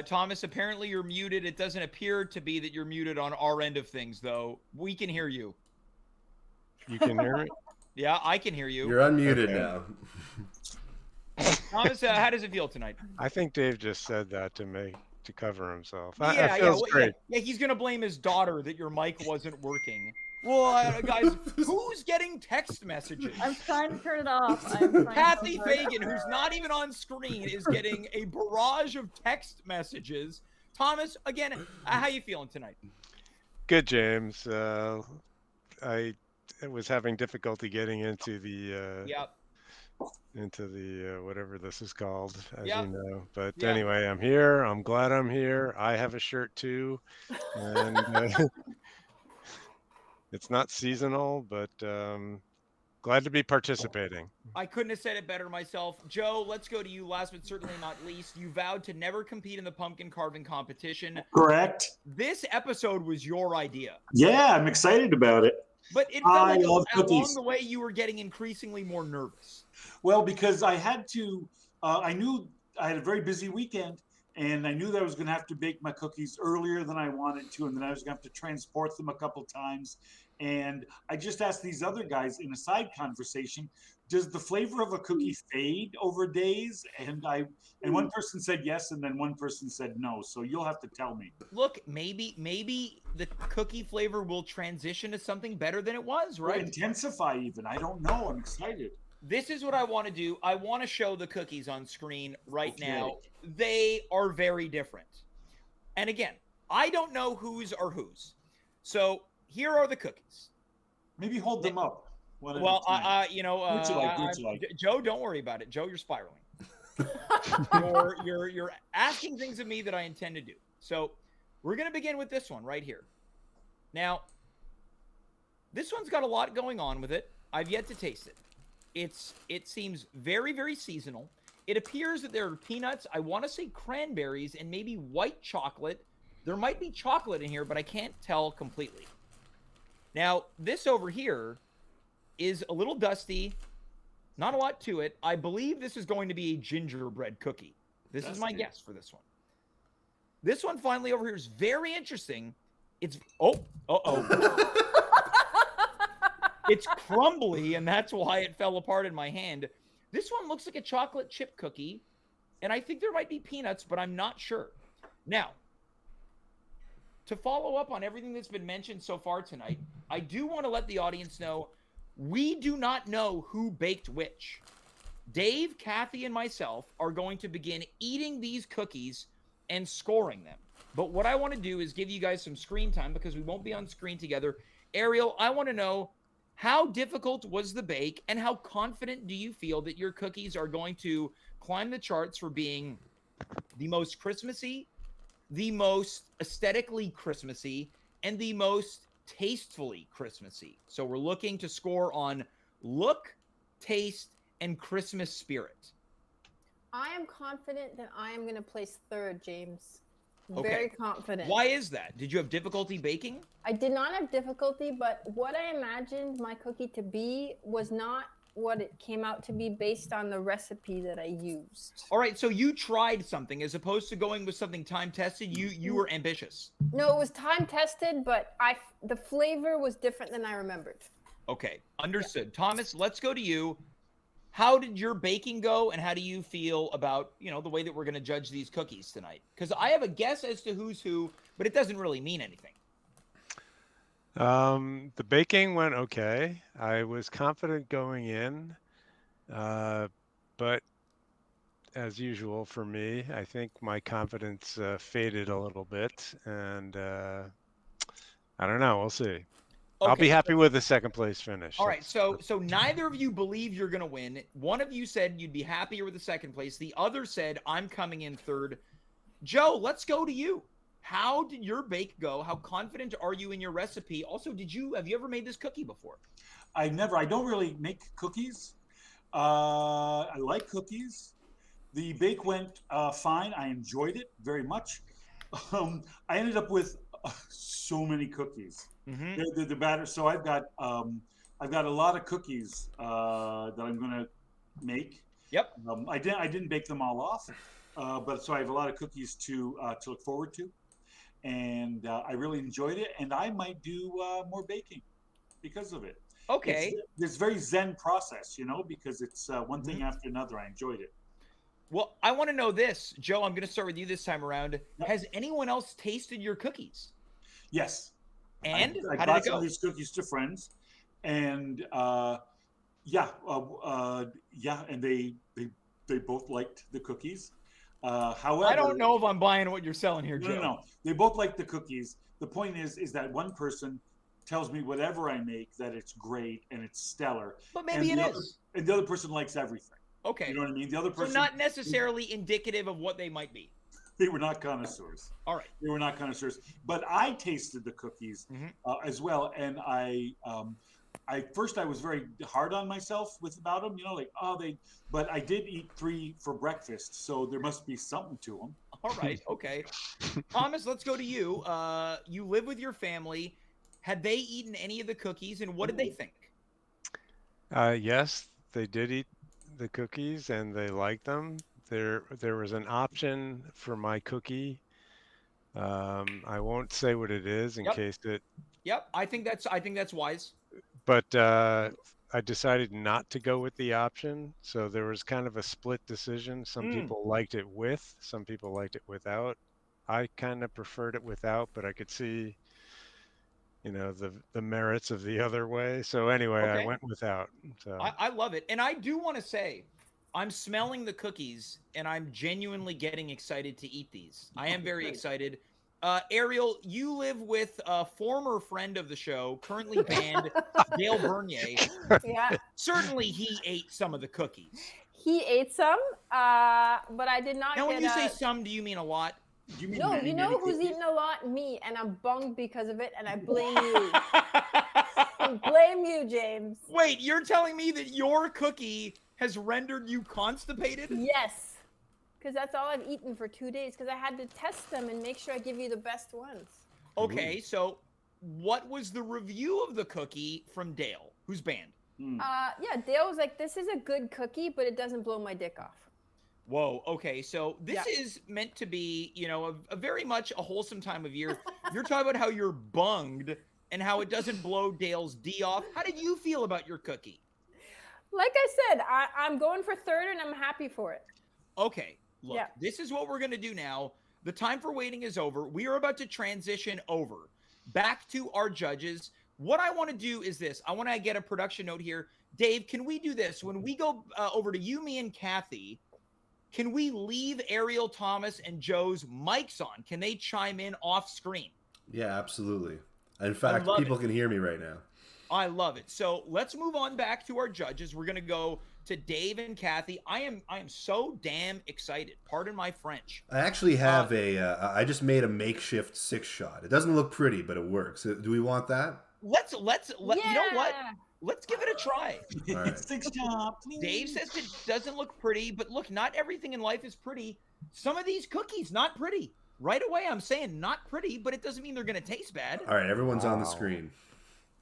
Thomas, apparently you're muted. It doesn't appear to be that you're muted on our end of things, though. We can hear you. You can hear me? Yeah, I can hear you. You're unmuted Okay. now. Thomas, how does it feel tonight? I think Dave just said that to me to cover himself. Yeah, It feels great. Yeah, he's going to blame his daughter that your mic wasn't working. Well, guys, who's getting text messages? I'm trying to turn it off. I'm trying Cathy so hard. Fagan, who's not even on screen, is getting a barrage of text messages. Thomas, again, how you feeling tonight? Good, James. I was having difficulty getting into the Yep. whatever this is called, as Yep. you know. But Yeah. anyway, I'm here. I'm glad I'm here. I have a shirt too, and it's not seasonal, but glad to be participating. I couldn't have said it better myself. Joe, let's go to you last but certainly not least. You vowed to never compete in the pumpkin carving competition. Correct. This episode was your idea. Yeah, I'm excited about it. But it felt I like love along cookies. the way you were getting increasingly more nervous. Well, because I had to, I knew I had a very busy weekend, and I knew that I was going to have to bake my cookies earlier than I wanted to, and then I was going to have to transport them a couple times. And I just asked these other guys in a side conversation, does the flavor of a cookie fade over days? And one person said yes, and then one person said no. So you'll have to tell me. Look, maybe the cookie flavor will transition to something better than it was, Or right? intensify even. I don't know. I'm excited. This is what I want to do. I want to show the cookies on screen right Okay. now. They are very different. And again, I don't know whose are whose. So here are the cookies. Maybe hold them up. One at a Well, time. Which you like? Joe, don't worry about it. Joe, you're spiraling. You're asking things of me that I intend to do. So we're gonna begin with this one right here. Now, this one's got a lot going on with it. I've yet to taste it. It seems very, very seasonal. It appears that there are peanuts. I want to say cranberries and maybe white chocolate. There might be chocolate in here, but I can't tell completely. Now, this over here is a little dusty. Not a lot to it. I believe this is going to be a gingerbread cookie. This is my Dusty. guess for this one. This one finally over here is very interesting. It's uh-oh. It's crumbly, and that's why it fell apart in my hand. This one looks like a chocolate chip cookie, and I think there might be peanuts, but I'm not sure. Now, to follow up on everything that's been mentioned so far tonight, I do want to let the audience know we do not know who baked which. Dave, Cathy, and myself are going to begin eating these cookies and scoring them. But what I want to do is give you guys some screen time because we won't be on screen together. Ariel, I want to know, how difficult was the bake, and how confident do you feel that your cookies are going to climb the charts for being the most Christmassy, the most aesthetically Christmassy, and the most tastefully Christmassy? So we're looking to score on look, taste, and Christmas spirit. I am confident that I am going to place third, James. Okay. Very confident. Why is that? Did you have difficulty baking? I did not have difficulty, but what I imagined my cookie to be was not what it came out to be based on the recipe that I used. All right, so you tried something as opposed to going with something time tested. You were ambitious. No, it was time tested, but the flavor was different than I remembered. Okay, understood. Thomas, let's go to you. How did your baking go, and how do you feel about, the way that we're going to judge these cookies tonight? Because I have a guess as to who's who, but it doesn't really mean anything. The baking went okay. I was confident going in, but as usual for me, I think my confidence faded a little bit, and I don't know. We'll see. I'll be Okay. happy with the second place finish. All right, so neither of you believe you're going to win. One of you said you'd be happier with the second place. The other said I'm coming in third. Joe, let's go to you. How did your bake go? How confident are you in your recipe? Also, have you ever made this cookie before? I don't really make cookies. I like cookies. The bake went fine. I enjoyed it very much. I ended up with so many cookies. Mm-hmm. The batter. So I've got a lot of cookies that I'm gonna make. Yep. I didn't bake them all off, but so I have a lot of cookies to look forward to, and I really enjoyed it. And I might do more baking because of it. Okay. It's very Zen process, because it's one thing after another. I enjoyed it. Well, I want to know this, Joe. I'm going to start with you this time around. Yep. Has anyone else tasted your cookies? Yes. And I how did brought it some go? of these cookies to friends, and and they both liked the cookies. However, I don't know if I'm buying what you're selling here, Joe. No. They both liked the cookies. The point is that one person tells me whatever I make that it's great and it's stellar. But maybe it is. And the other person likes everything. Okay. You know what I mean? The other person. So not necessarily indicative of what they might be. They were not connoisseurs. All right. They were not connoisseurs. But I tasted the cookies as well, and I first I was very hard on myself about them. But I did eat 3 for breakfast, so there must be something to them. All right. Okay. Thomas, let's go to you. You live with your family. Had they eaten any of the cookies, and what did they think? Yes, they did eat the cookies, and they liked them. There was an option for my cookie. I won't say what it is in case it. Yep, I think that's wise. But I decided not to go with the option, so there was kind of a split decision. Some people liked it with, some people liked it without. I kind of preferred it without, but I could see, the merits of the other way. So anyway, Okay. I went without. So I love it, and I do want to say, I'm smelling the cookies, and I'm genuinely getting excited to eat these. I am very excited. Ariel, you live with a former friend of the show, currently banned, Dale Bernier. Yeah. Certainly, he ate some of the cookies. He ate some, but I did not Now, when get you say some, do you mean a lot? No, you know who's eating a lot? Me, and I'm bummed because of it, and I blame you. I blame you, James. Wait, you're telling me that your cookie has rendered you constipated? Yes. Because that's all I've eaten for 2 days, because I had to test them and make sure I give you the best ones. Okay, so what was the review of the cookie from Dale, who's banned? Yeah, Dale was like, this is a good cookie, but it doesn't blow my dick off. Whoa, okay, so this is meant to be, a very much a wholesome time of year. You're talking about how you're bunged and how it doesn't blow Dale's D off. How did you feel about your cookie? Like I said, I'm going for third, and I'm happy for it. Okay, look, this is what we're going to do now. The time for waiting is over. We are about to transition over back to our judges. What I want to do is this. I want to get a production note here. Dave, can we do this? When we go over to you, me, and Cathy, can we leave Ariel, Thomas, and Joe's mics on? Can they chime in off screen? Yeah, absolutely. In fact, people can hear me right now. I love it. So let's move on back to our judges. We're going to go to Dave and Cathy. I am so damn excited. Pardon my French. I actually have I just made a makeshift 6-shot. It doesn't look pretty, but it works. Do we want that? Let's you know what? Let's give it a try. All right. 6-shot, please. Dave says it doesn't look pretty, but look, not everything in life is pretty. Some of these cookies, not pretty. Right away, I'm saying not pretty, but it doesn't mean they're going to taste bad. All right, everyone's on the screen.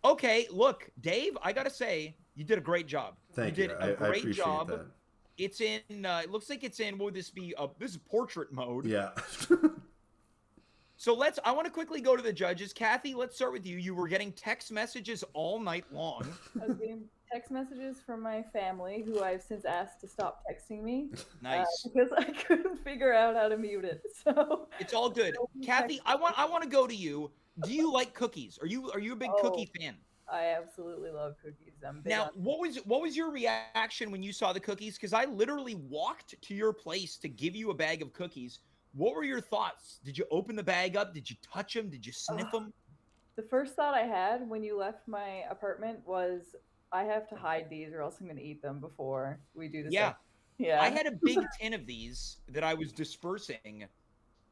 Okay, look, Dave, I got to say, you did a great job. Thank you. You did a great appreciate job. That. It's in, it looks like it's in, what would this be? This is portrait mode. Yeah. So I want to quickly go to the judges. Cathy, let's start with you. You were getting text messages all night long. I was getting text messages from my family, who I've since asked to stop texting me. Nice. Because I couldn't figure out how to mute it. So it's all good. Cathy, I want to go to you. Do you like cookies? Are you a big cookie fan? I absolutely love cookies. I'm big Now, on what was your reaction when you saw the cookies? Because I literally walked to your place to give you a bag of cookies. What were your thoughts? Did you open the bag up? Did you touch them? Did you sniff them? The first thought I had when you left my apartment was, I have to hide these, or else I'm gonna eat them before we do this. Yeah. Yeah. I had a big tin of these that I was dispersing.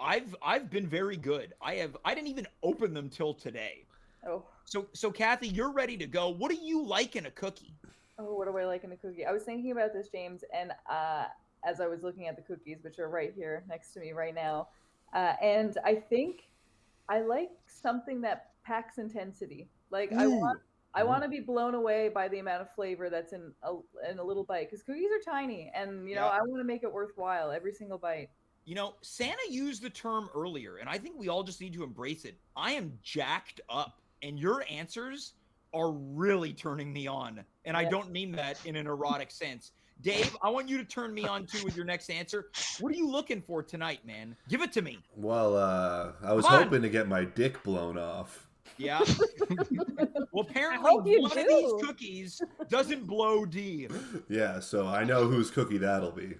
I've been very good. I didn't even open them till today. Oh. So Cathy, you're ready to go. What do you like in a cookie? Oh, what do I like in a cookie? I was thinking about this, James, and as I was looking at the cookies, which are right here next to me right now, and I think I like something that packs intensity. Like I want to be blown away by the amount of flavor that's in a little bite, because cookies are tiny, and you know I want to make it worthwhile every single bite. You know, Santa used the term earlier, and I think we all just need to embrace it. I am jacked up, and your answers are really turning me on. And I don't mean that in an erotic sense. Dave, I want you to turn me on too with your next answer. What are you looking for tonight, man? Give it to me. Well, I was hoping to get my dick blown off. Yeah. Well, apparently one of these cookies doesn't blow D. Yeah, so I know whose cookie that'll be.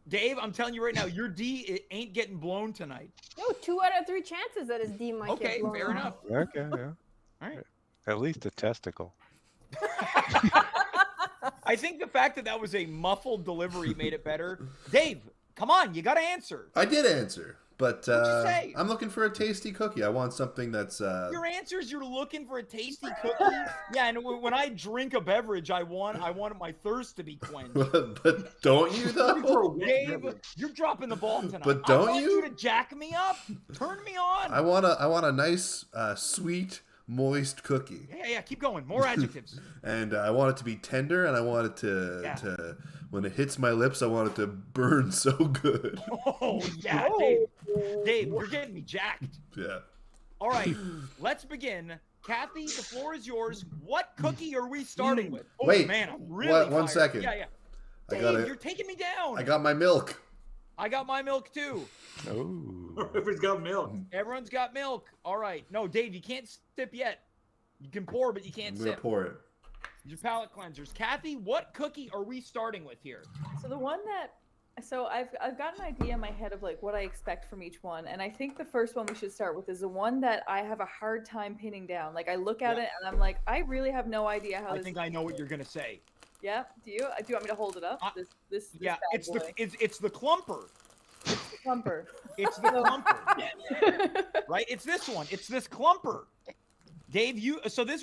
Dave, I'm telling you right now, your D it ain't getting blown tonight. No, 2 out of 3 chances that his D might get blown fair off. enough. Okay, yeah. All right. At least a testicle. I think the fact that was a muffled delivery made it better. Dave, come on, you got to answer. I did answer, but What'd you say? I'm looking for a tasty cookie. I want something that's... Your answer is you're looking for a tasty cookie? Yeah, and when I drink a beverage, I want my thirst to be quenched. But don't you, though? Dave, you're dropping the ball tonight. But don't I want you? to jack me up. Turn me on. I want a nice, sweet, moist cookie. Yeah, keep going. More adjectives. And I want it to be tender, and I want it to when it hits my lips, I want it to burn so good. Oh, yeah, Dave, you're getting me jacked. Yeah. All right, let's begin. Cathy, the floor is yours. What cookie are we starting with? Oh, Wait, man, I'm really one tired. second. Yeah. Dave, you're taking me down. I got my milk. I got my milk, too. Oh. Everyone's got milk. Everyone's got milk. All right. No, Dave, you can't sip yet. You can pour, but you can't I'm going sip. to pour it. Your palate cleansers. Cathy, what cookie are we starting with here? So the one so I've got an idea in my head of like what I expect from each one, and I think the first one we should start with is the one that I have a hard time pinning down. Like I look at it and I'm like, I really have no idea how. I think I know what you're gonna say. Yeah. Do you want me to hold it up? This yeah. bad It's boy. it's the clumper. It's the clumper. It's the clumper. Right. It's this one. It's this clumper. Dave,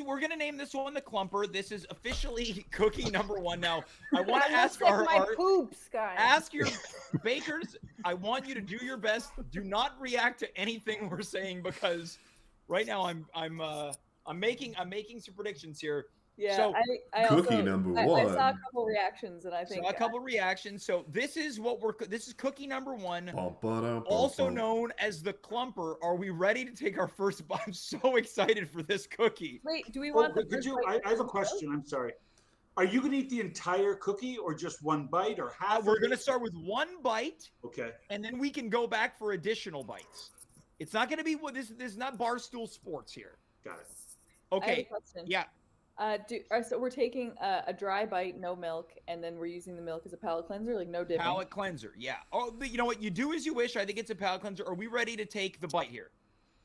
we're gonna name this one the clumper. This is officially cookie number 1. Now, I want to ask my poops, guys. Ask your bakers. I want you to do your best. Do not react to anything we're saying, because right now I'm making some predictions here. Yeah, so, I cookie also, number I 1. saw a couple reactions, and I think reactions. So this is cookie number 1, Bum, also known as the clumper. Are we ready to take our first bite? I'm so excited for this cookie. Wait, do we want the Could you? I have a question. I'm sorry. Are you going to eat the entire cookie, or just one bite, or half? We're going to start with 1 bite. Okay. And then we can go back for additional bites. It's not going to be this is not Barstool Sports here. Got it. Okay. I have a question. Yeah. So we're taking a dry bite, no milk, and then we're using the milk as a palate cleanser, like no dipping. Palate cleanser, yeah. Oh, you know what? You do as you wish. I think it's a palate cleanser. Are we ready to take the bite here?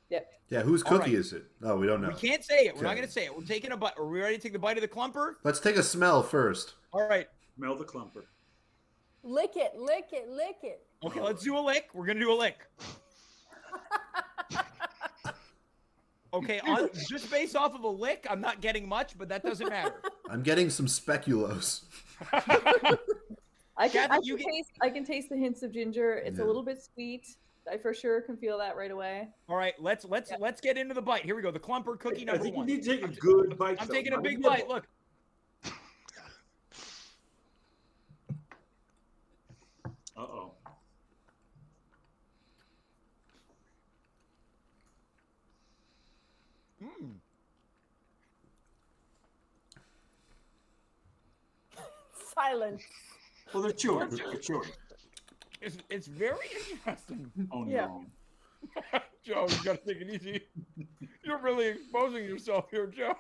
Yep. Yeah, whose cookie is it? Oh, we don't know. We can't say it. We're not Okay. going to say it. We're taking a bite. Are we ready to take the bite of the clumper? Let's take a smell first. All right. Smell the clumper. Lick it, lick it, lick it. Okay, let's do a lick. We're going to do a lick. Okay, just based off of a lick, I'm not getting much, but that doesn't matter. I'm getting some speculoos. I Cathy, can taste the hints of ginger. It's a little bit sweet. I for sure can feel that right away. All right, let's get into the bite. Here we go. The clumper cookie number 1. I think you need to take a good bite. I'm taking a big bite. Look. Uh-oh. Silence. Well, they're chewing. They're chewing. It's very interesting. Oh, no. Yeah. Joe, you gotta take it easy. You're really exposing yourself here, Joe.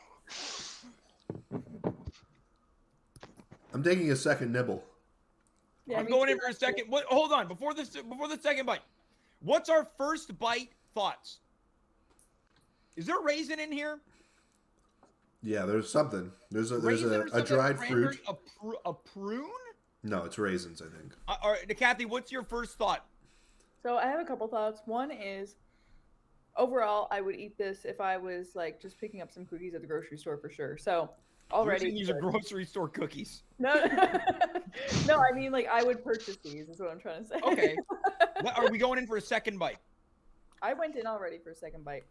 I'm taking a second nibble. Yeah, I'm me going too, in for a actually. second. Hold on, before the second bite. What's our first bite thoughts? Is there raisin in here? Yeah, there's something. There's a Raisin or something? dried Cranberry? fruit. A prune? No, it's raisins, I think. All right, Kathy, what's your first thought? So I have a couple thoughts. One is, overall, I would eat this if I was like just picking up some cookies at the grocery store for sure. So already These are grocery store cookies. No, no, I mean like I would purchase these. Is what I'm trying to say. Okay. Are we going in for a second bite? I went in already for a second bite.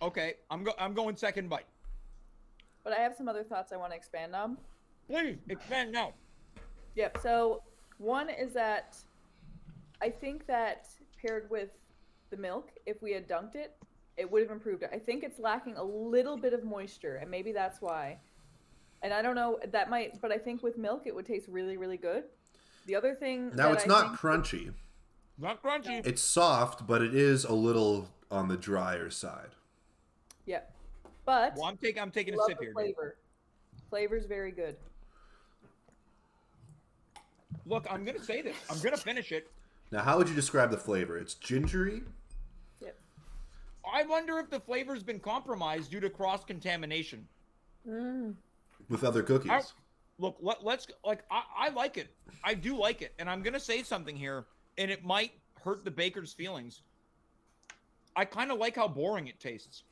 Okay, I'm going second bite. But I have some other thoughts I want to expand on. Please expand now. Yep. So one is that I think that paired with the milk, if we had dunked it, it would have improved it. I think it's lacking a little bit of moisture, and maybe that's why. And I don't know, that might, but I think with milk it would taste really, really good. The other thing Now, that it's I not think, crunchy. Not crunchy. It's soft, but it is a little on the drier side. yeah, but Well, I'm taking a love sip the here. Dude. flavor. Flavor's very good. Look, I'm gonna say this. I'm gonna finish it. Now, how would you describe the flavor? It's gingery. Yep. I wonder if the flavor's been compromised due to cross-contamination. With other cookies. Look, let's I like it. I do like it, and I'm gonna say something here, and it might hurt the baker's feelings. I kind of like how boring it tastes.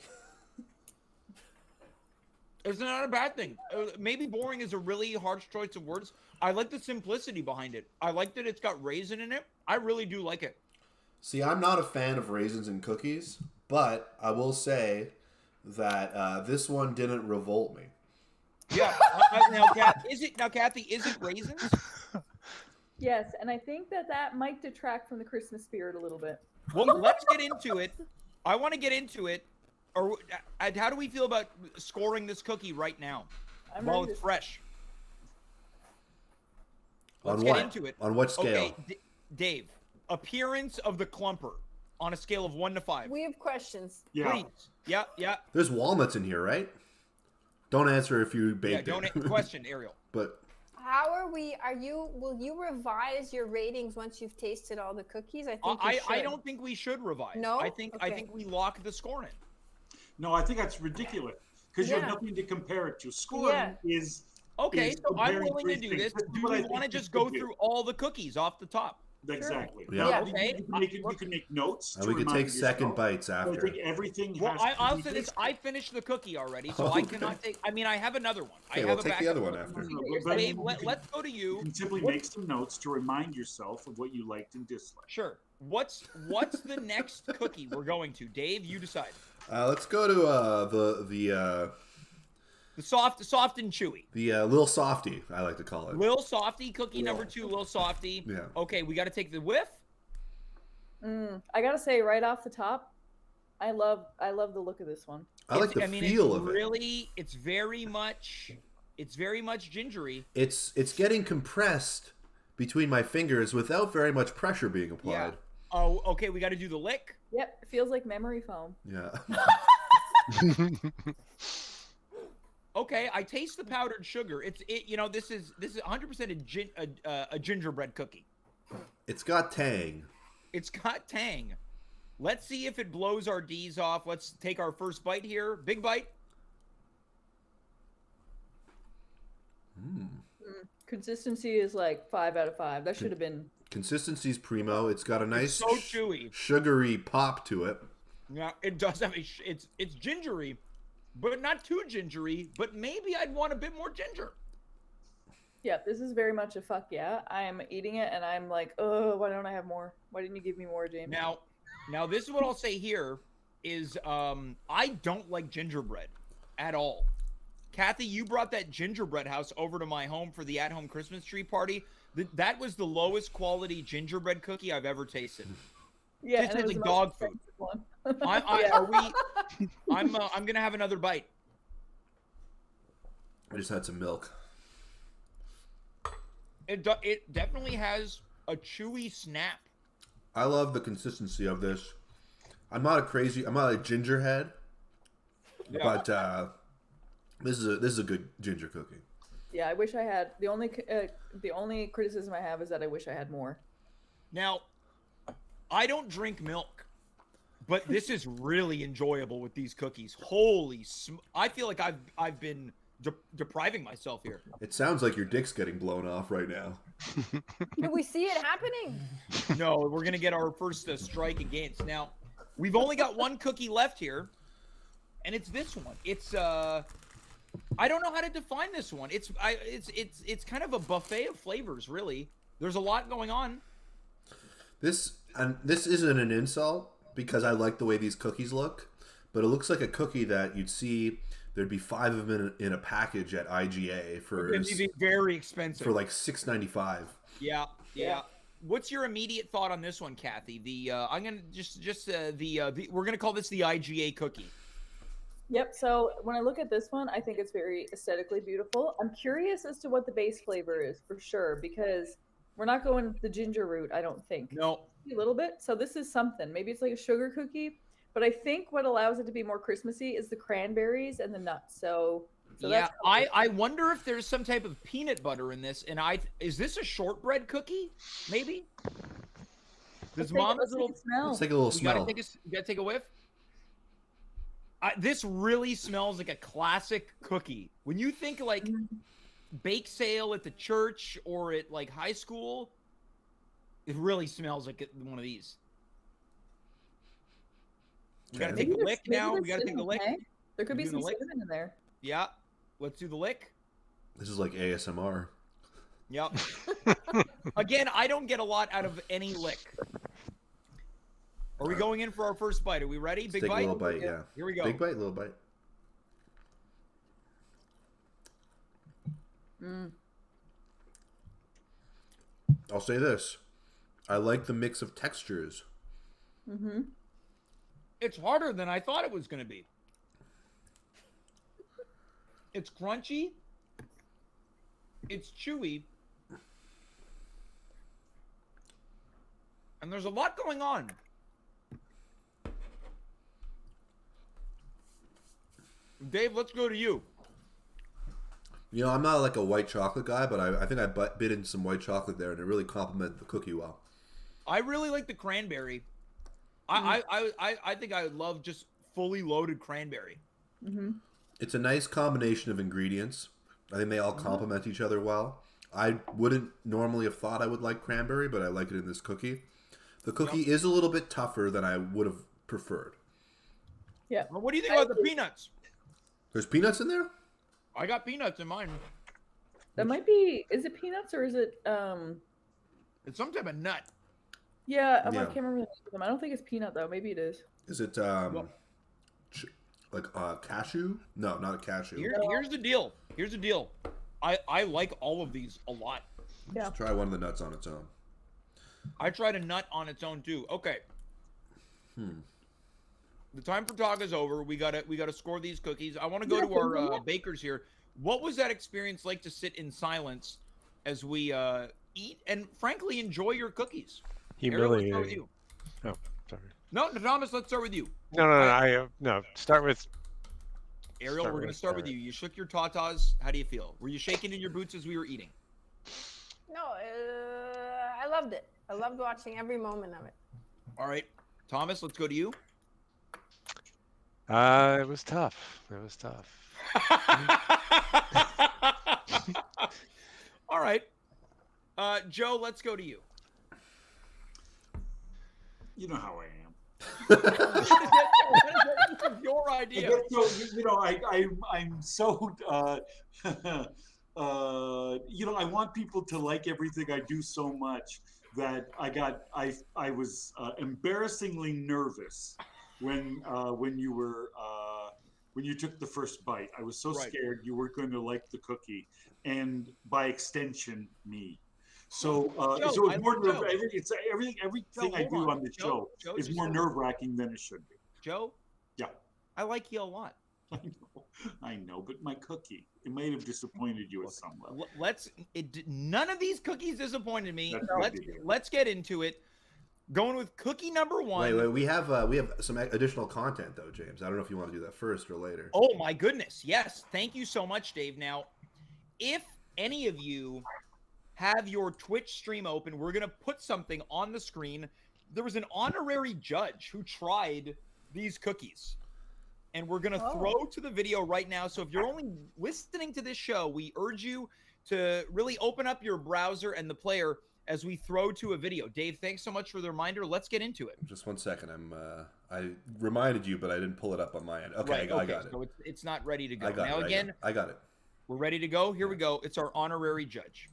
It's not a bad thing. Maybe boring is a really harsh choice of words. I like the simplicity behind it. I like that it's got raisin in it. I really do like it. See, I'm not a fan of raisins in cookies, but I will say that this one didn't revolt me. Yeah. Now, Kathy, is it raisins? Yes, and I think that might detract from the Christmas spirit a little bit. Well, let's get into it. I want to get into it. Or how do we feel about scoring this cookie right now? I'm While ready it's to- fresh. On Let's what? get into it. On what scale? Okay, Dave, appearance of the clumper on a scale of 1 to 5. We have questions. Yeah. Please. Yeah. There's walnuts in here, right? Don't answer if you Yeah, baked don't it. question, Ariel. But How are we? Will you revise your ratings once you've tasted all the cookies? I think you I should. don't think we should revise. No? I think Okay. we lock the score in. No, I think that's ridiculous because you Yeah. have nothing to compare it to. Scoring is Okay, is so I'm comparing willing to three do this. things. This is Do what I you think want to you just should go do. through all the cookies off the top? Exactly. Yeah. Now, Okay. You can make notes. and to we could remind take second yourself, bites but I after. think everything Well, has I'll to be say this. tasted. I finished the cookie already, so I cannot take. I mean, I have another one. I Okay, have we'll a take the backup other one one. after. But Dave, you let's go to You you. can simply make some notes to remind yourself of what you liked and disliked. Sure. What's the next cookie we're going to? Dave, you decide. Let's go to The soft and chewy. the little softy, I like to call it. Lil Softy, cookie number 2, Lil Softy. Yeah. Okay, we got to take the whiff. I gotta say, right off the top, I love the look of this one. I like the feel of it. Really, it's very much gingery. It's getting compressed between my fingers without very much pressure being Yeah. applied. Oh, okay, we got to do the lick. Yep, it feels like memory foam. Yeah. Okay, I taste the powdered sugar. This is 100% a gingerbread cookie. It's got tang. It's got tang. Let's see if it blows our D's off. Let's take our first bite here. Big bite. Consistency is like 5 out of 5. That should have been. Consistency's primo. It's got a nice so chewy. sugary pop to it. Yeah, it does have it's gingery, but not too gingery. But maybe I'd want a bit more ginger. Yeah, this is very much a fuck yeah. I am eating it and I'm like, oh, why don't I have more? Why didn't you give me more, James? Now this is what I'll say here is I don't like gingerbread at all. Kathy, you brought that gingerbread house over to my home for the at-home Christmas tree party. That was the lowest quality gingerbread cookie I've ever tasted. Yeah, Tasted and it was like the most dog food. expensive one. I'm gonna have another bite. I just had some milk. It definitely has a chewy snap. I love the consistency of this. I'm not a ginger head, Yeah. but this is a good ginger cookie. Yeah, I wish I had. The only criticism I have is that I wish I had more. Now, I don't drink milk, But this is really enjoyable with these cookies. Holy I feel like I've been depriving myself here. It sounds like your dick's getting blown off right now. Do we see it happening? No, we're gonna get our first strike against. Now, we've only got one cookie left here, and it's this one. It's I don't know how to define this one. It's kind of a buffet of flavors, really. There's a lot going on. This isn't an insult because I like the way these cookies look, but it looks like a cookie that you'd see. There'd be 5 of them in a package at IGA for It'd be very expensive for like $6.95. Yeah. What's your immediate thought on this one, Kathy? I'm gonna we're gonna call this the IGA cookie. Yep. So when I look at this one, I think it's very aesthetically beautiful. I'm curious as to what the base flavor is for sure, because we're not going the ginger route, I don't think. No. A little bit. So this is something. Maybe it's like a sugar cookie. But I think what allows it to be more Christmassy is the cranberries and the nuts. So yeah, I wonder if there's some type of peanut butter in this. And is this a shortbread cookie? Maybe. Let's take a little smell. You gotta take a whiff. This really smells like a classic cookie. When you think like bake sale at the church or at like high school, it really smells like one of these. We gotta take a lick now. We gotta take a lick. There could be some cinnamon in there. Yeah. Let's do the lick. This is like ASMR. Yep. Again, I don't get a lot out of any lick. Are we going in for our first bite? Are we ready? Big bite? Take a little bite, yeah. Here we go. Big bite, little bite. I'll say this. I like the mix of textures. Mm-hmm. It's harder than I thought it was going to be. It's crunchy. It's chewy. And there's a lot going on. Dave, let's go to you. You know, I'm not like a white chocolate guy, but I think I bit into some white chocolate there, and it really complemented the cookie well. I really like the cranberry. I think I would love just fully loaded cranberry. Mm-hmm. It's a nice combination of ingredients. I think they all complement each other well. I wouldn't normally have thought I would like cranberry, but I like it in this cookie. The cookie is a little bit tougher than I would have preferred. Yeah. Well, what do you think about the peanuts? There's peanuts in there? I got peanuts in mine. That might be. Is it peanuts or is it? It's some type of nut. Yeah, I can't remember the name of them. I don't think it's peanut though. Maybe it is. Is it cashew? No, not a cashew. Here's the deal. Here's the deal. I like all of these a lot. Yeah. Let's try one of the nuts on its own. I tried a nut on its own too. Okay. The time for talk is over. We gotta score these cookies. I want to go to our bakers here. What was that experience like to sit in silence as we eat and frankly enjoy your cookies? Humiliating. Ariel, let's start with you. Oh, sorry. No, Thomas, let's start with you. No. Start with Ariel. We're gonna start with you. You shook your tatas. How do you feel? Were you shaking in your boots as we were eating? No, I loved it. I loved watching every moment of it. All right, Thomas, let's go to you. It was tough. All right, Joe, let's go to you. You know how I am. This is your idea. I'm so I want people to like everything I do so much that I was embarrassingly nervous when you took the first bite. I was so scared you weren't going to like the cookie, and by extension, me. So, so it's more everything I do on the show is more nerve-wracking than it should be. Joe? Yeah. I like you a lot. I know, but my cookie, it might have disappointed you at some level. None of these cookies disappointed me. That's Let's get into it. Going with cookie number one. Wait, we have some additional content though, James. I don't know if you want to do that first or later. Oh my goodness, yes. Thank you so much, Dave. Now, if any of you have your Twitch stream open, we're gonna put something on the screen. there was an honorary judge who tried these cookies. And we're going to throw to the video right now. So if you're only listening to this show, we urge you to really open up your browser and the player as we throw to a video. Dave, thanks so much for the reminder. Let's get into it. Just 1 second. I reminded you, but I didn't pull it up on my end. Okay, I got it. So it's not ready to go. I got now it, again, I got it. we're ready to go. Here we go. It's our honorary judge.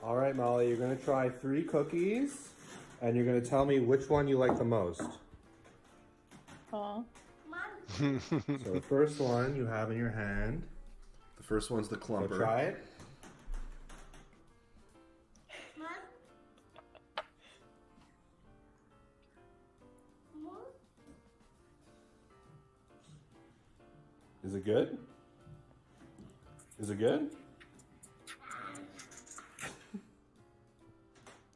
All right, Molly, you're going to try 3 cookies, and you're going to tell me which one you like the most. Aw. So the first one you have in your hand. The first one's the So clumper. try it. Is it good? Is it good?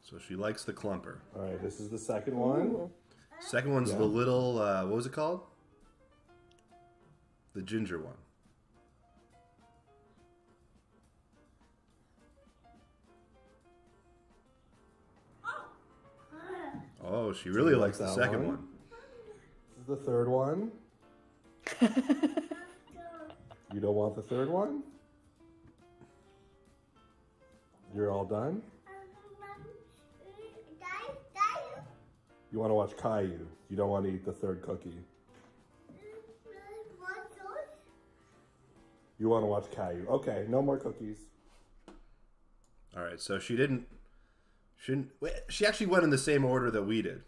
So she likes the clumper. All right, this is the second one. Second one's the little, what was it called? The ginger one. Oh, she really likes the that second one? one. This is the third one. You don't want the third one? You're all done? You want to watch Caillou. You don't want to eat the third cookie. You want to watch Caillou. Okay, no more cookies. All right, so she actually went in the same order that we did.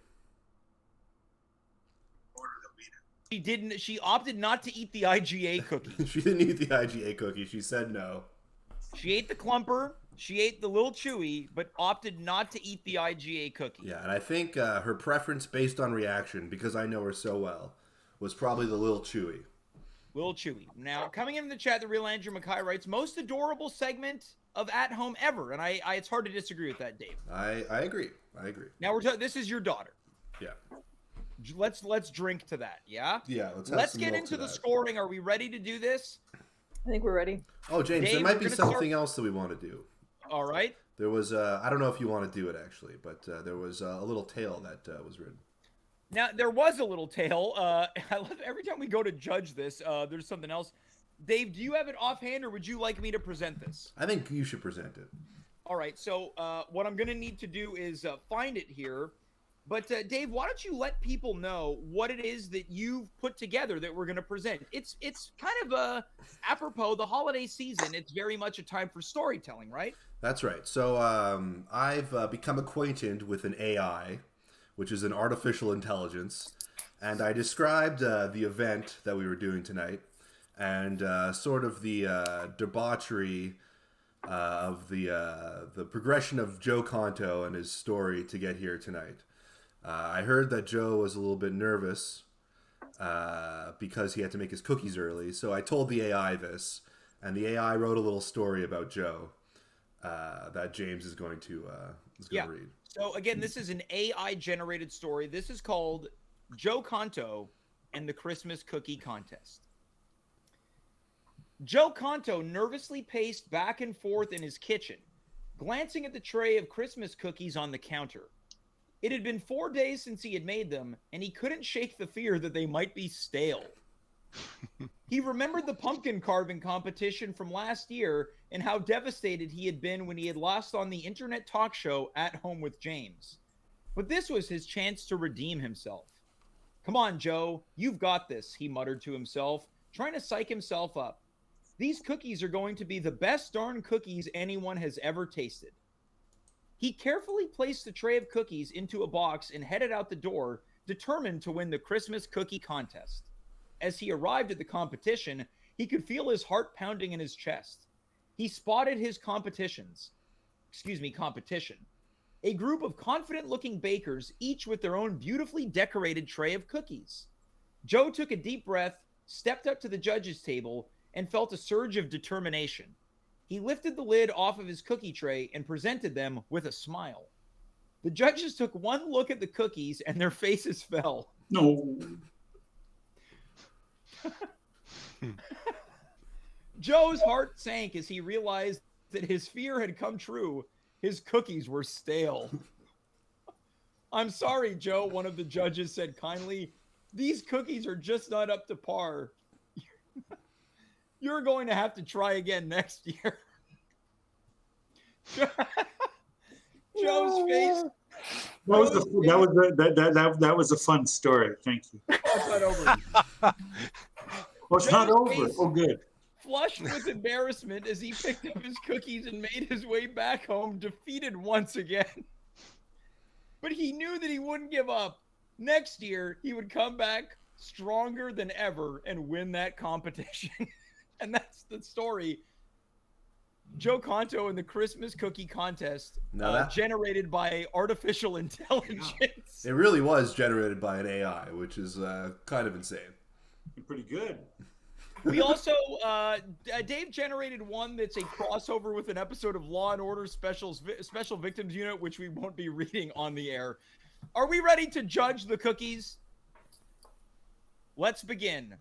She opted not to eat the IGA cookie. She didn't eat the IGA cookie. She said no. She ate the clumper, she ate the little chewy, but opted not to eat the IGA cookie. Yeah, and I think her preference based on reaction, because I know her so well, was probably the little chewy. Little chewy. Now, coming into the chat, the real Andrew Mackay writes, most adorable segment of At Home ever. And I it's hard to disagree with that, Dave. I agree. I agree. Now, this is your daughter. Yeah. Let's drink to that, yeah? Yeah, let's get into the scoring. Are we ready to do this? I think we're ready. Oh, James, Dave, there might we're be gonna something else that we want to do. All right. There was, I don't know if you want to do it actually, but there was a little tale that was written. Now, there was a little tale. I love every time we go to judge this, there's something else. Dave, do you have it offhand, or would you like me to present this? I think you should present it. All right, so what I'm going to need to do is find it here. But, Dave, why don't you let people know what it is that you've put together that we're going to present? It's kind of apropos the holiday season. It's very much a time for storytelling, right? That's right. So I've become acquainted with an AI, which is an artificial intelligence, and I described the event that we were doing tonight and sort of the debauchery of the progression of Joe Conto and his story to get here tonight. I heard that Joe was a little bit nervous because he had to make his cookies early, so I told the AI this, and the AI wrote a little story about Joe that James is going to read. So again, this is an AI-generated story. This is called Joe Conto and the Christmas Cookie Contest. Joe Conto nervously paced back and forth in his kitchen, glancing at the tray of Christmas cookies on the counter. It had been 4 days since he had made them, and he couldn't shake the fear that they might be stale. He remembered the pumpkin carving competition from last year and how devastated he had been when he had lost on the internet talk show At Home with James. But this was his chance to redeem himself. Come on, Joe, you've got this, he muttered to himself, trying to psych himself up. These cookies are going to be the best darn cookies anyone has ever tasted. He carefully placed the tray of cookies into a box and headed out the door, determined to win the Christmas cookie contest. As he arrived at the competition, he could feel his heart pounding in his chest. He spotted his competition. A group of confident-looking bakers, each with their own beautifully decorated tray of cookies. Joe took a deep breath, stepped up to the judges' table, and felt a surge of determination. He lifted the lid off of his cookie tray and presented them with a smile. The judges took one look at the cookies and their faces fell. No. Joe's heart sank as he realized that his fear had come true His cookies were stale. I'm sorry, Joe, one of the judges said kindly. These cookies are just not up to par. You're going to have to try again next year. Joe's face. That was a fun story. Thank you. It's not over. Well, it's not Joe's over. face Oh, good. flushed with embarrassment as he picked up his cookies and made his way back home, defeated once again. But he knew that he wouldn't give up. Next year, he would come back stronger than ever and win that competition. And that's the story. Joe Conto in the Christmas cookie contest, generated by artificial intelligence. It really was generated by an AI, which is kind of insane. Pretty good. We also, Dave generated one that's a crossover with an episode of Law and Order Special Victims Unit, which we won't be reading on the air. Are we ready to judge the cookies? Let's begin.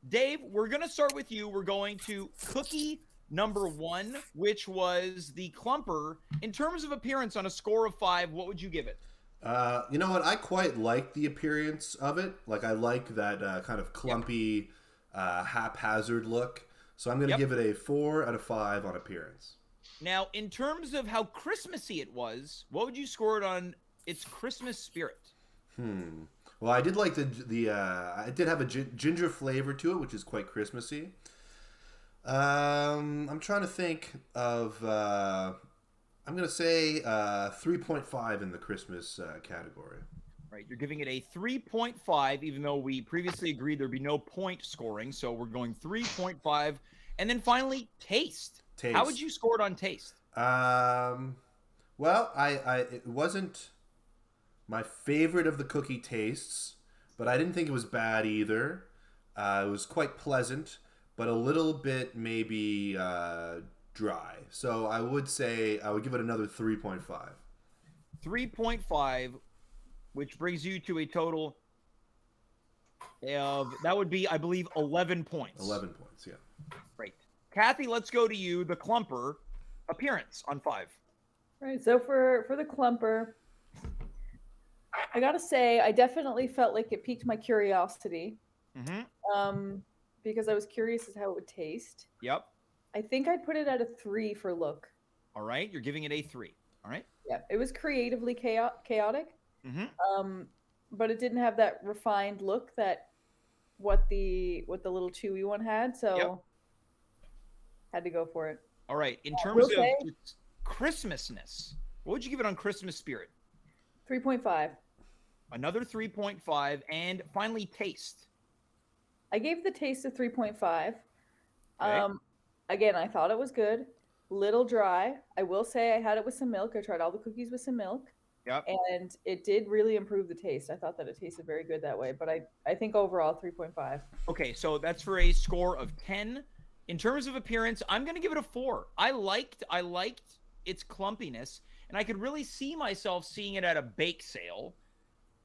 Dave, we're going to start with you. We're going to cookie number 1, which was the clumper. In terms of appearance on a score of 5, what would you give it? You know what? I quite like the appearance of it. Like, I like that kind of clumpy, haphazard look. So I'm going to give it a 4 out of 5 on appearance. Now, in terms of how Christmassy it was, what would you score it on its Christmas spirit? Well, I did like I did have a ginger flavor to it, which is quite Christmassy. I'm trying to think of. I'm going to say 3.5 in the Christmas category. Right, you're giving it a 3.5, even though we previously agreed there'd be no point scoring. So we're going 3.5, and then finally taste. How would you score it on taste? Well, it wasn't my favorite of the cookie tastes, but I didn't think it was bad either. It was quite pleasant, but a little bit maybe dry. So I would say I would give it another 3.5. 3.5, which brings you to a total of, that would be, I believe, 11 points. 11 points, yeah. Great. Cathy, let's go to you. The clumper appearance on 5. Right. So for the clumper, I gotta say, I definitely felt like it piqued my curiosity. Because I was curious as how it would taste. Yep. I think I'd put it at a 3 for look. All right, you're giving it a 3. All right. Yeah, it was creatively chaotic. But it didn't have that refined look that what the little chewy one had. So had to go for it. All right. In terms of its Christmasness, what would you give it on Christmas spirit? 3.5. Another 3.5, and finally taste. I gave the taste a 3.5. Okay. Again, I thought it was good. Little dry. I will say I had it with some milk. I tried all the cookies with some milk. Yep. And it did really improve the taste. I thought that it tasted very good that way. But I think overall 3.5. Okay, so that's for a score of 10. In terms of appearance, I'm going to give it a 4. I liked its clumpiness, and I could really see myself seeing it at a bake sale.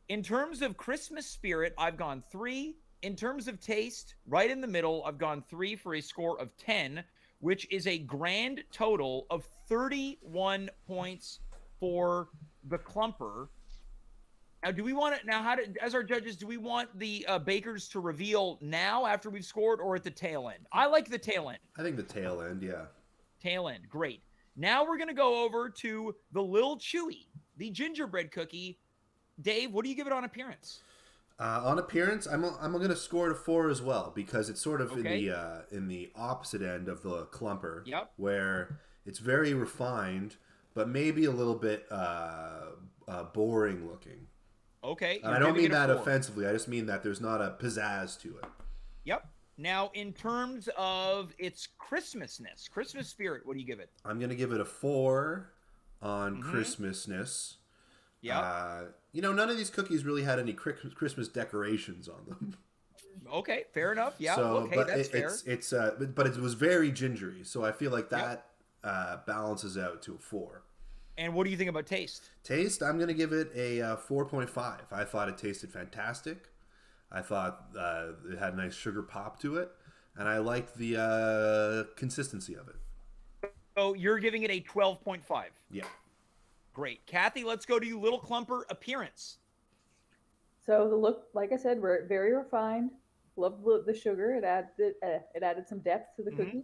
In terms of Christmas spirit, I've gone 3. In terms of taste, right in the middle, I've gone 3 for a score of 10, which is a grand total of 31 points for the clumper. Now, do we want it now? As our judges, do we want the bakers to reveal now after we've scored, or at the tail end? I like the tail end. I think the tail end, yeah. Tail end, great. Now we're going to go over to the Lil Chewy, the gingerbread cookie. Dave, what do you give it on appearance? On appearance, I'm going to score it a 4 as well, because it's sort of in the opposite end of the clumper, where it's very refined, but maybe a little bit boring looking. Okay. And I don't mean that offensively. I just mean that there's not a pizzazz to it. Yep. Now, in terms of its Christmasness, Christmas spirit, what do you give it? I'm going to give it a 4 on Christmasness. Yeah. None of these cookies really had any Christmas decorations on them. Okay, fair enough. Yeah. So, okay, but that's fair. But it was very gingery, so I feel like that balances out to a 4. And what do you think about taste? Taste, I'm going to give it a 4.5. I thought it tasted fantastic. I thought it had a nice sugar pop to it, and I liked the consistency of it. So you're giving it a 12.5. Yeah. Great. Cathy, let's go to you. Little Clumper appearance. So the look, like I said, very refined. Love the sugar. It added some depth to the cookie.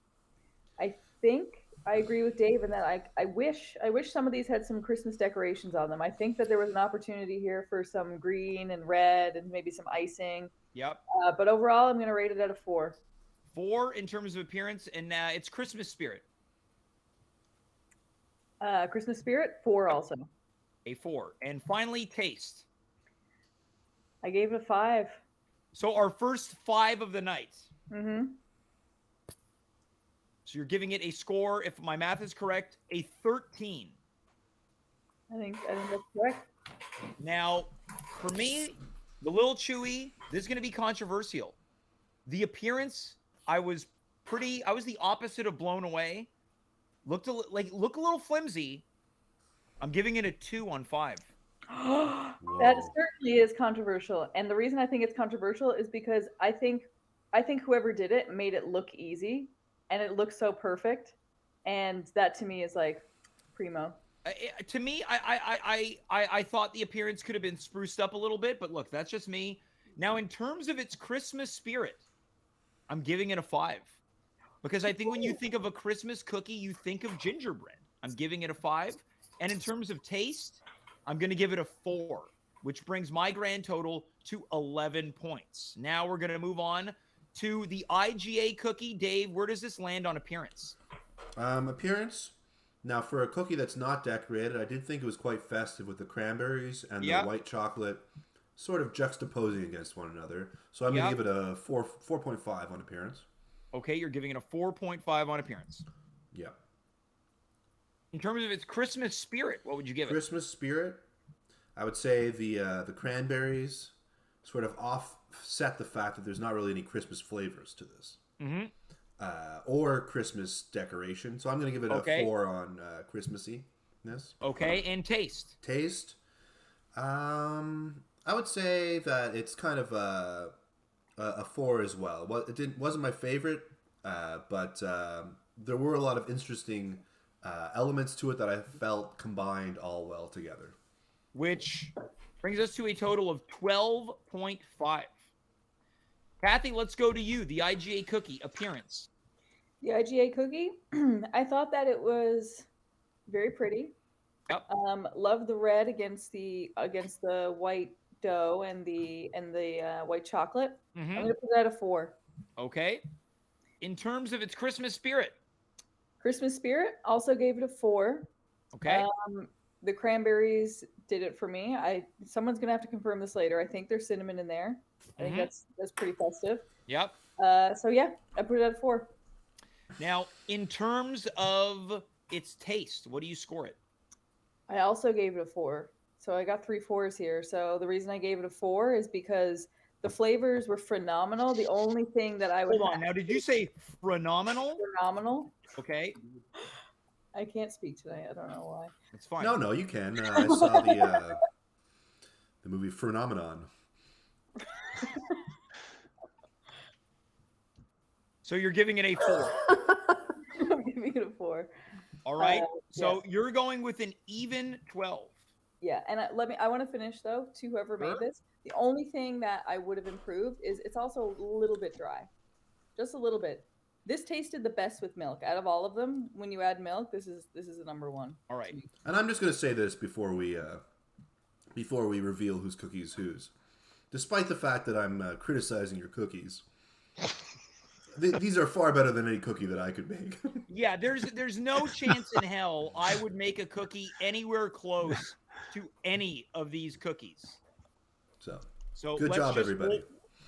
I think I agree with Dave in that I wish some of these had some Christmas decorations on them. I think that there was an opportunity here for some green and red and maybe some icing. Yep. But overall, I'm going to rate it at a 4. 4 in terms of appearance, and it's Christmas spirit. Christmas spirit, 4 also. A 4. And finally, taste. I gave it a 5. So our first 5 of the night. Mm-hmm. So you're giving it a score, if my math is correct, a 13. I think that's correct. Now, for me, the Little Chewy, this is going to be controversial. The appearance, I was the opposite of blown away. Look a little flimsy. I'm giving it a 2 on 5. That certainly is controversial, and the reason I think it's controversial is because I think whoever did it made it look easy, and it looks so perfect, and that to me is like primo. To me, I thought the appearance could have been spruced up a little bit, but look, that's just me. Now, in terms of its Christmas spirit, I'm giving it a 5. Because I think when you think of a Christmas cookie, you think of gingerbread. I'm giving it a 5. And in terms of taste, I'm going to give it a 4, which brings my grand total to 11 points. Now we're going to move on to the IGA cookie. Dave, where does this land on appearance? Appearance? Now, for a cookie that's not decorated, I did think it was quite festive with the cranberries and the white chocolate sort of juxtaposing against one another. So I'm going to give it a 4.5 on appearance. Okay, you're giving it a 4.5 on appearance. Yeah. In terms of its Christmas spirit, what would you give it? Christmas spirit, I would say the cranberries sort of offset the fact that there's not really any Christmas flavors to this. Mm-hmm. Or Christmas decoration. So I'm going to give it a 4 on Christmassy-ness. Okay, and taste? Taste, I would say that it's kind of a 4 as well. Well, wasn't my favorite, but there were a lot of interesting elements to it that I felt combined all well together. Which brings us to a total of 12.5. Cathy, let's go to you. The IGA cookie appearance. The IGA cookie, I thought that it was very pretty. Yep. Love the red against the white dough and the white chocolate. Mm-hmm. I'm gonna put that at a 4. Okay. In terms of its Christmas spirit. Christmas spirit, also gave it a 4. Okay. The cranberries did it for me. Someone's gonna have to confirm this later. I think there's cinnamon in there. I think that's pretty festive. Yep. So yeah, I put it at a 4. Now, in terms of its taste, what do you score it? I also gave it a 4. So I got 3 4s here. So the reason I gave it a 4 is because the flavors were phenomenal. The only thing that I would hold on. Now, did you say phenomenal? Phenomenal. Okay. I can't speak today. I don't know why. It's fine. No, you can. I saw the movie Phenomenon. So you're giving it a 4. I'm giving it a 4. All right. So yes. You're going with an even 12. Yeah, and I want to finish though to whoever made this. The only thing that I would have improved is it's also a little bit dry, just a little bit. This tasted the best with milk out of all of them. When you add milk, this is the number 1. All right. And I'm just going to say this before we reveal whose cookie is whose. Despite the fact that I'm criticizing your cookies, these are far better than any cookie that I could make. Yeah, there's no chance in hell I would make a cookie anywhere close to any of these cookies. So good job, everybody.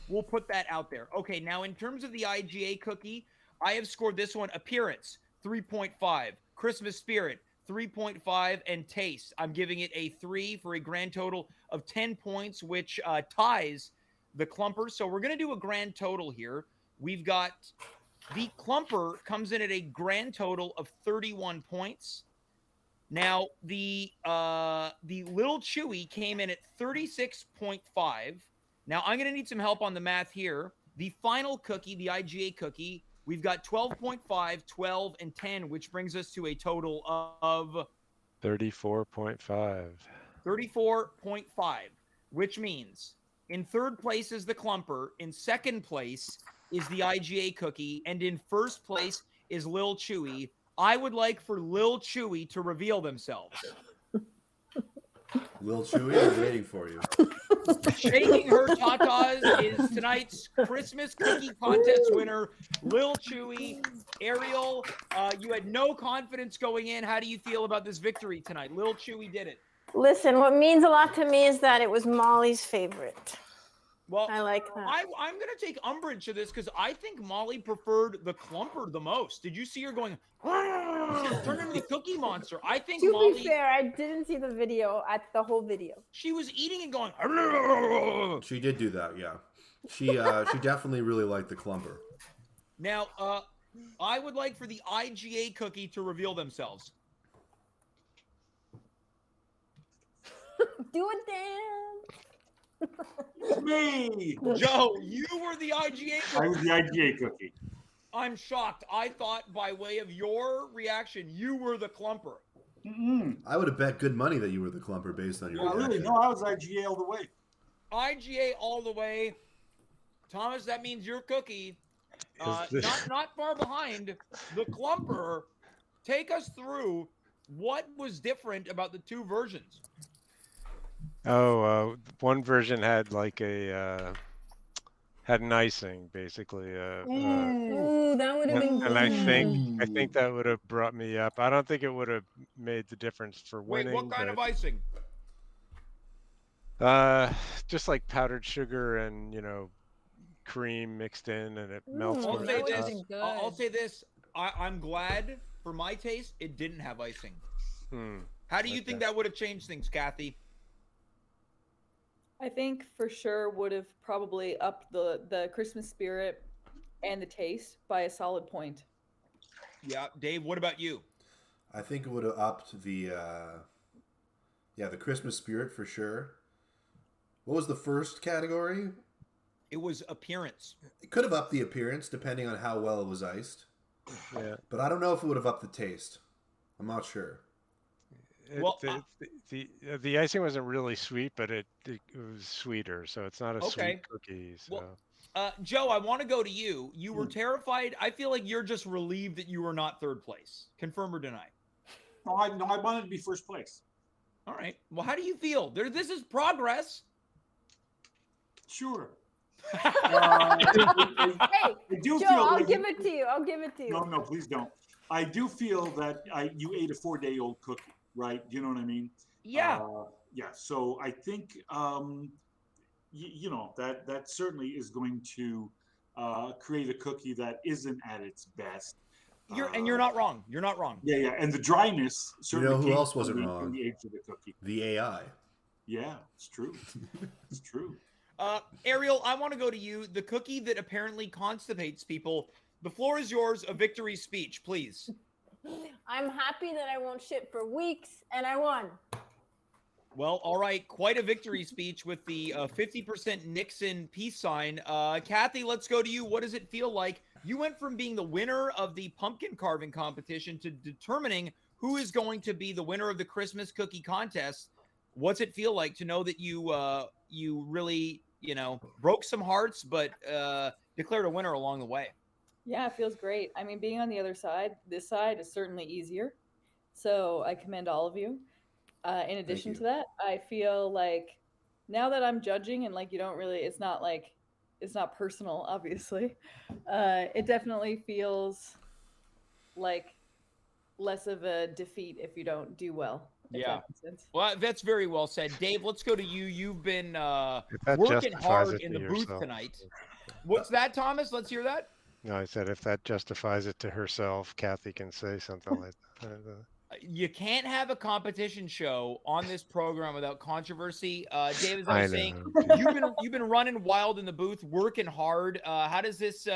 We'll put that out there. Okay, now in terms of the IGA cookie, I have scored this one appearance 3.5, Christmas spirit 3.5, and taste I'm giving it a 3 for a grand total of 10 points, which ties the clumper. So we're going to do a grand total here. We've got the clumper comes in at a grand total of 31 points. Now, the Little Chewy came in at 36.5. Now, I'm going to need some help on the math here. The final cookie, the IGA cookie, we've got 12.5, 12, and 10, which brings us to a total of 34.5. 34.5, which means in third place is the Clumper, in second place is the IGA cookie, and in first place is Lil Chewy. I would like for Lil Chewy to reveal themselves. Lil Chewy, I'm waiting for you. Shaking her tatas is tonight's Christmas cookie contest winner, Lil Chewy. Ariel, you had no confidence going in. How do you feel about this victory tonight? Lil Chewy did it. Listen, what means a lot to me is that it was Molly's favorite. Well, I like that. I'm going to take umbrage to this because I think Molly preferred the Clumper the most. Did you see her going, turn into the Cookie Monster? I think To Molly... be fair, I didn't see the video, the whole video. She was eating and going... She did do that, yeah. She definitely really liked the Clumper. Now, I would like for the IGA cookie to reveal themselves. Do it, Dan. It's me. Joe, you were the IGA cookie. I was the IGA cookie. I'm shocked. I thought by way of your reaction, you were the Clumper. I would have bet good money that you were the Clumper based on your reaction. Really? No, I was IGA all the way. IGA all the way. Thomas, that means your cookie. Not far behind. The Clumper. Take us through what was different about the two versions. One version had like had an icing basically. Ooh, that would have been good. And I think that would have brought me up. I don't think it would have made the difference for winning. Wait, what kind of icing? Just like powdered sugar and cream mixed in, and it melts. I'll say this. I'm glad for my taste it didn't have icing. How do you think that would have changed things, Cathy? I think for sure would have probably upped the Christmas spirit and the taste by a solid point. Yeah, Dave, what about you? I think it would have upped the Christmas spirit for sure. What was the first category? It was appearance. It could have upped the appearance depending on how well it was iced. Yeah. But I don't know if it would have upped the taste. I'm not sure. The icing wasn't really sweet, but it was sweeter, so it's not a sweet cookie. So. Well, Joe, I want to go to you. You were terrified. I feel like you're just relieved that you were not third place. Confirm or deny? No, I wanted to be first place. All right. Well, how do you feel? This is progress. Sure. Hey, Joe, I'll give it to you. I'll give it to you. No, please don't. I do feel that you ate a 4-day-old cookie, right? You know what I mean? Yeah. Yeah. So I think that certainly is going to create a cookie that isn't at its best. You're not wrong. You're not wrong. Yeah. And the dryness certainly. Who else wasn't wrong? From the age of the cookie. The AI. Yeah, it's true. It's true. Ariel, I want to go to you. The cookie that apparently constipates people. The floor is yours. A victory speech, please. I'm happy that I won't shit for weeks, and I won. Well, all right. Quite a victory speech with the 50% Nixon peace sign. Cathy, let's go to you. What does it feel like? You went from being the winner of the pumpkin carving competition to determining who is going to be the winner of the Christmas cookie contest. What's it feel like to know that you really, broke some hearts, but declared a winner along the way? Yeah, it feels great. I mean, being on the other side, this side is certainly easier. So I commend all of you. In addition to that, I feel like now that I'm judging and it's not personal, obviously. It definitely feels like less of a defeat if you don't do well. Yeah. Well, that's very well said. Dave, let's go to you. You've been working justifies hard it in to the booth yourself. tonight. What's that, Thomas? Let's hear that. No, I said if that justifies it to herself, Cathy can say something like that. You can't have a competition show on this program without controversy. Dave, as I was saying, you've been running wild in the booth, working hard. How does this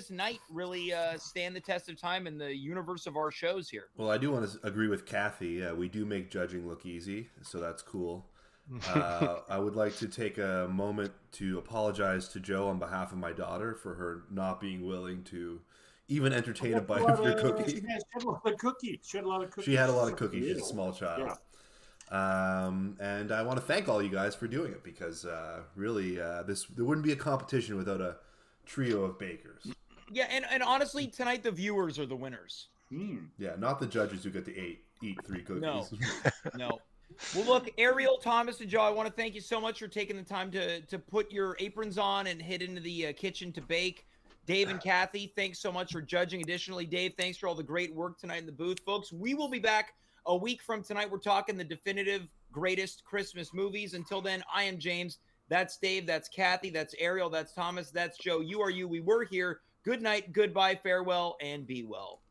night really stand the test of time in the universe of our shows here? Well, I do want to agree with Cathy. We do make judging look easy, so that's cool. I would like to take a moment to apologize to Joe on behalf of my daughter for her not being willing to, even entertain a That's bite lot of your She cookie. had a lot of cookies. She had a lot of cookies. She had a lot of She's cookies. She's a little. small child. Yeah. And I want to thank all you guys for doing it because really, there wouldn't be a competition without a trio of bakers. Yeah, and honestly, tonight the viewers are the winners. Yeah, not the judges who get to eat 3 cookies. No, no. Well, look, Ariel, Thomas, and Joe, I want to thank you so much for taking the time to put your aprons on and head into the kitchen to bake. Dave and Cathy, thanks so much for judging. Additionally, Dave, thanks for all the great work tonight in the booth. Folks, we will be back a week from tonight. We're talking the definitive greatest Christmas movies. Until then, I am James. That's Dave. That's Cathy. That's Ariel. That's Thomas. That's Joe. You are you. We were here. Good night. Goodbye. Farewell. And be well.